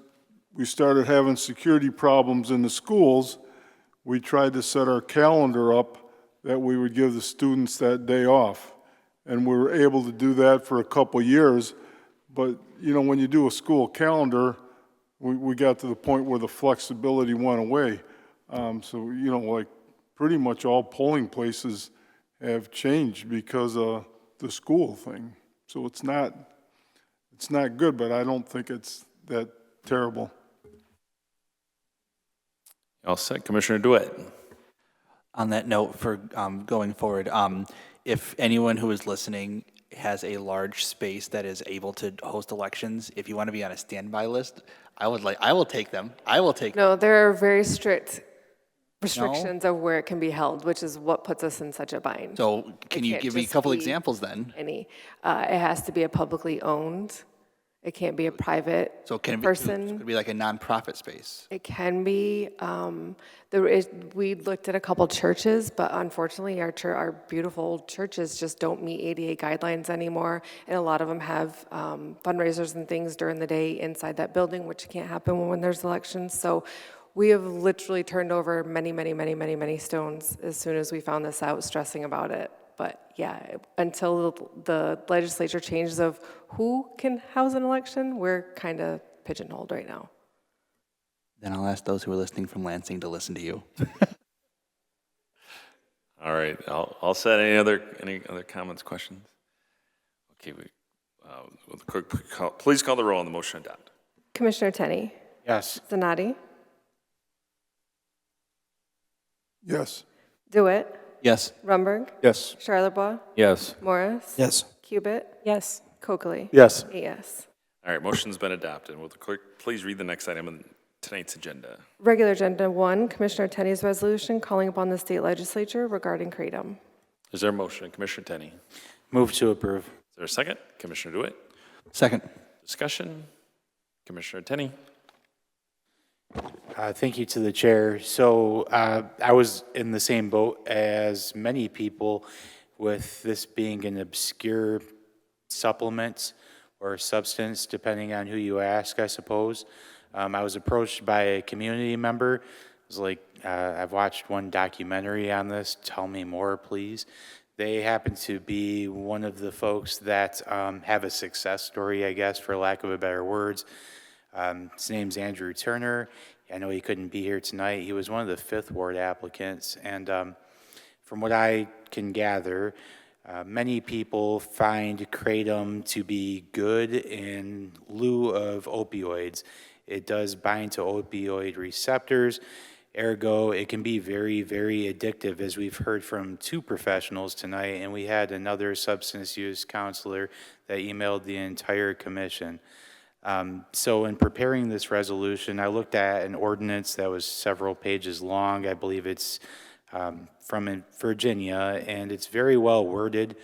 we started having security problems in the schools, we tried to set our calendar up that we would give the students that day off. And we were able to do that for a couple years. But, you know, when you do a school calendar, we got to the point where the flexibility went away. So, you know, like pretty much all polling places have changed because of the school thing. So it's not good, but I don't think it's that terrible. All set, Commissioner DeWitt. On that note, for going forward, if anyone who is listening has a large space that is able to host elections, if you want to be on a standby list, I will take them. No, there are very strict restrictions of where it can be held, which is what puts us in such a bind. So can you give me a couple examples then? It has to be a publicly owned. It can't be a private So can it person. be like a nonprofit space? It can be. We looked at a couple churches, but unfortunately, our beautiful old churches just don't meet ADA guidelines anymore, and a lot of them have fundraisers and things during the day inside that building, which can't happen when there's elections. So we have literally turned over many stones as soon as we found this out, stressing about it. But yeah, until the legislature changes of who can house an election, we're kind of pigeonholed right now. Then I'll ask those who are listening from Lansing to listen to you. All right, I'll set any other comments, questions? Okay, will the clerk please call the roll on the motion to adopt. Commissioner Tenney? Yes. Zanotti? Yes. DeWitt? Yes. Rumberg? Yes. Charlebois? Yes. Morris? Yes. Cubit? Yes. Coakley? Yes. Yes. All right, motion's been adopted. Will the clerk please read the next item on tonight's agenda? Regular Agenda 1, Commissioner Tenney's resolution calling upon the state legislature regarding Kratom. Is there a motion? Commissioner Tenney. Move to approve. Is there a second? Commissioner DeWitt. Second. Discussion? Commissioner Tenney. Thank you to the chair. So I was in the same boat as many people with this being an obscure supplement or substance, depending on who you ask, I suppose. I was approached by a community member. It was like, I've watched one documentary on this. Tell me more, please. They happen to be one of the folks that have a success story, I guess, for lack of a better words. His name's Andrew Turner. I know he couldn't be here tonight. He was one of the 5th Ward applicants. And from what I can gather, many people find Kratom to be good in lieu of opioids. It does bind to opioid receptors. Ergo, it can be very, very addictive, as we've heard from 2 professionals tonight. And we had another substance use counselor that emailed the entire commission. So in preparing this resolution, I looked at an ordinance that was several pages long. I believe it's from Virginia, and it's very well worded.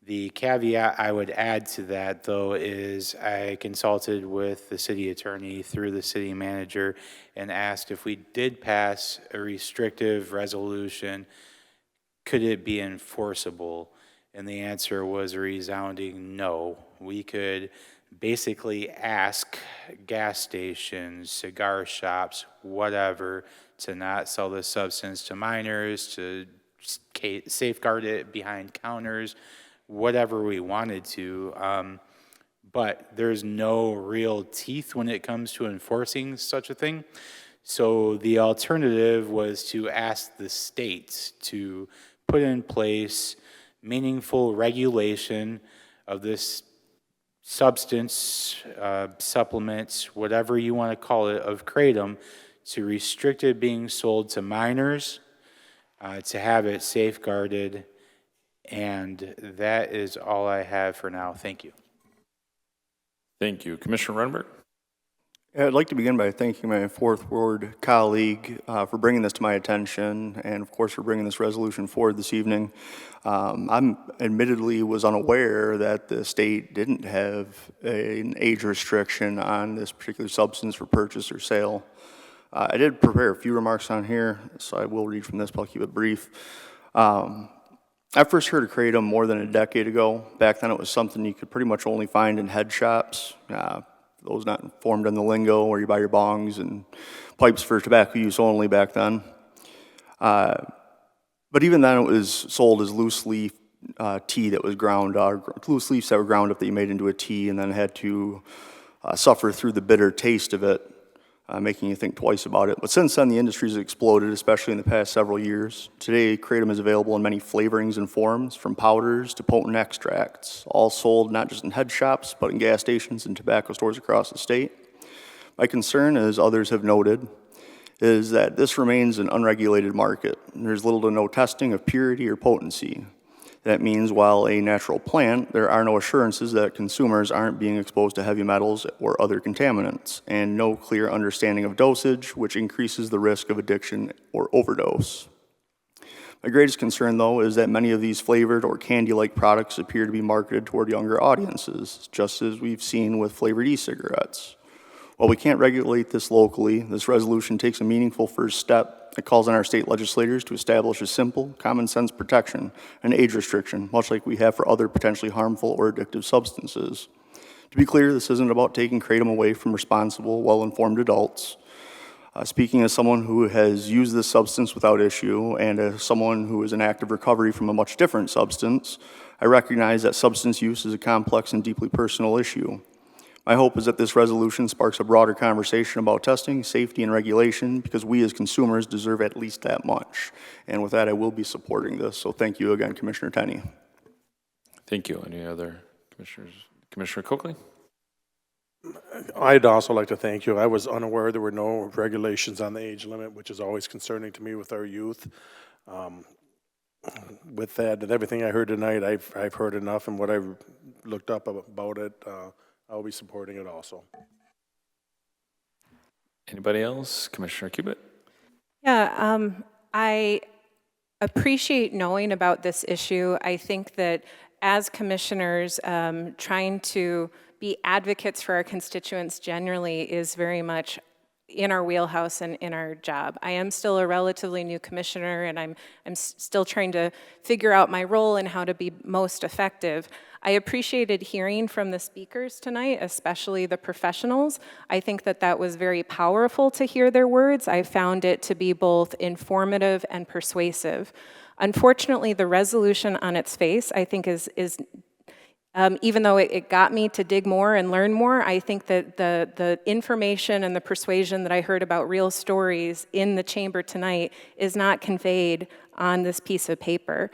The caveat I would add to that, though, is I consulted with the city attorney through the city manager and asked if we did pass a restrictive resolution, could it be enforceable? And the answer was a resounding no. We could basically ask gas stations, cigar shops, whatever, to not sell the substance to minors, to safeguard it behind counters, whatever we wanted to. But there's no real teeth when it comes to enforcing such a thing. So the alternative was to ask the states to put in place meaningful regulation of this substance, supplements, whatever you want to call it, of Kratom, to restrict it being sold to minors, to have it safeguarded, and that is all I have for now. Thank you. Thank you. Commissioner Runberg. I'd like to begin by thanking my 4th Ward colleague for bringing this to my attention, and of course for bringing this resolution forward this evening. I'm admittedly was unaware that the state didn't have an age restriction on this particular substance for purchase or sale. I did prepare a few remarks on here, so I will read from this, but I'll keep it brief. I first heard of Kratom more than a decade ago. Back then it was something you could pretty much only find in head shops. Those not informed on the lingo, where you buy your bongs and pipes for tobacco use only back then. But even then, it was sold as loose leaf tea that was ground, loose leaves that were ground up that you made into a tea and then had to suffer through the bitter taste of it, making you think twice about it. But since then, the industry has exploded, especially in the past several years. Today, Kratom is available in many flavorings and forms, from powders to potent extracts, all sold not just in head shops, but in gas stations and tobacco stores across the state. My concern, as others have noted, is that this remains an unregulated market. There's little to no testing of purity or potency. That means while a natural plant, there are no assurances that consumers aren't being exposed to heavy metals or other contaminants, and no clear understanding of dosage, which increases the risk of addiction or overdose. My greatest concern, though, is that many of these flavored or candy-like products appear to be marketed toward younger audiences, just as we've seen with flavored e-cigarettes. While we can't regulate this locally, this resolution takes a meaningful first step. It calls on our state legislators to establish a simple, common-sense protection and age restriction, much like we have for other potentially harmful or addictive substances. To be clear, this isn't about taking Kratom away from responsible, well-informed adults. Speaking as someone who has used this substance without issue and as someone who is in active recovery from a much different substance, I recognize that substance use is a complex and deeply personal issue. My hope is that this resolution sparks a broader conversation about testing, safety, and regulation, because we as consumers deserve at least that much. And with that, I will be supporting this. So thank you again, Commissioner Tenney. Thank you. Any other commissioners? Commissioner Coakley? I'd also like to thank you. I was unaware there were no regulations on the age limit, which is always concerning to me with our youth. With that and everything I heard tonight, I've heard enough, and what I've looked up about it, I'll be supporting it also. Anybody else? Commissioner Cubitt? Yeah, I appreciate knowing about this issue. I think that as commissioners, trying to be advocates for our constituents generally is very much in our wheelhouse and in our job. I am still a relatively new commissioner, and I'm still trying to figure out my role and how to be most effective. I appreciated hearing from the speakers tonight, especially the professionals. I think that that was very powerful to hear their words. I found it to be both informative and persuasive. Unfortunately, the resolution on its face, I think, is even though it got me to dig more and learn more, I think that the information and the persuasion that I heard about real stories in the chamber tonight is not conveyed on this piece of paper.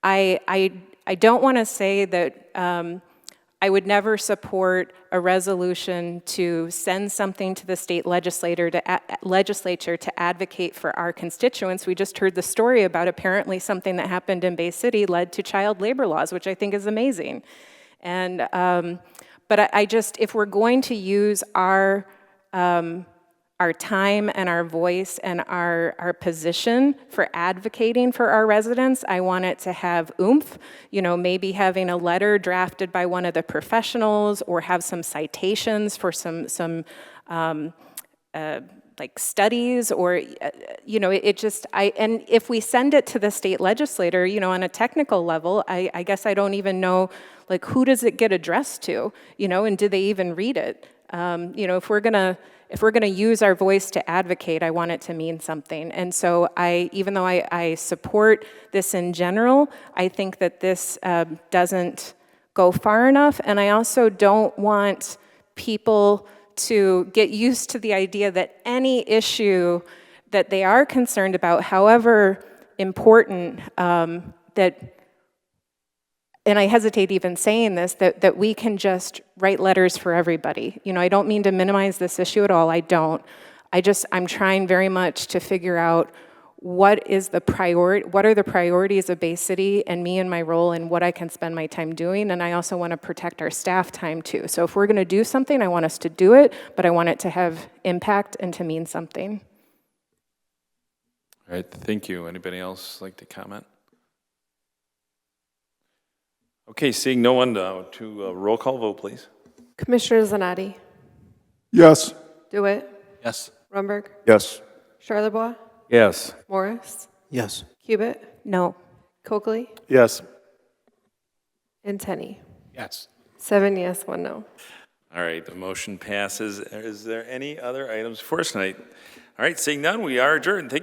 I don't want to say that I would never support a resolution to send something to the state legislature to advocate for our constituents. We just heard the story about apparently something that happened in Bay City led to child labor laws, which I think is amazing. And but I just, if we're going to use our time and our voice and our position for advocating for our residents, I want it to have oomph. You know, maybe having a letter drafted by one of the professionals, or have some citations for some like studies, or you know, it just, and if we send it to the state legislator, you know, on a technical level, I guess I don't even know, like, who does it get addressed to, you know, and do they even read it? You know, if we're gonna use our voice to advocate, I want it to mean something. And so even though I support this in general, I think that this doesn't go far enough. And I also don't want people to get used to the idea that any issue that they are concerned about, however important, and I hesitate even saying this, that we can just write letters for everybody. You know, I don't mean to minimize this issue at all, I don't. I'm trying very much to figure out what are the priorities of Bay City and me and my role and what I can spend my time doing, and I also want to protect our staff time too. So if we're going to do something, I want us to do it, but I want it to have impact and to mean something. All right, thank you. Anybody else like to comment? Okay, seeing no one, to roll call vote, please. Commissioner Zanotti? Yes. DeWitt? Yes. Rumberg? Yes. Charlebois? Yes. Morris? Yes. Cubitt? No. Coakley? Yes. And Tenney? Yes. 7 yes, 1 no. All right, the motion passes. Is there any other items for us tonight? All right, seeing none, we are adjourned. Thank you.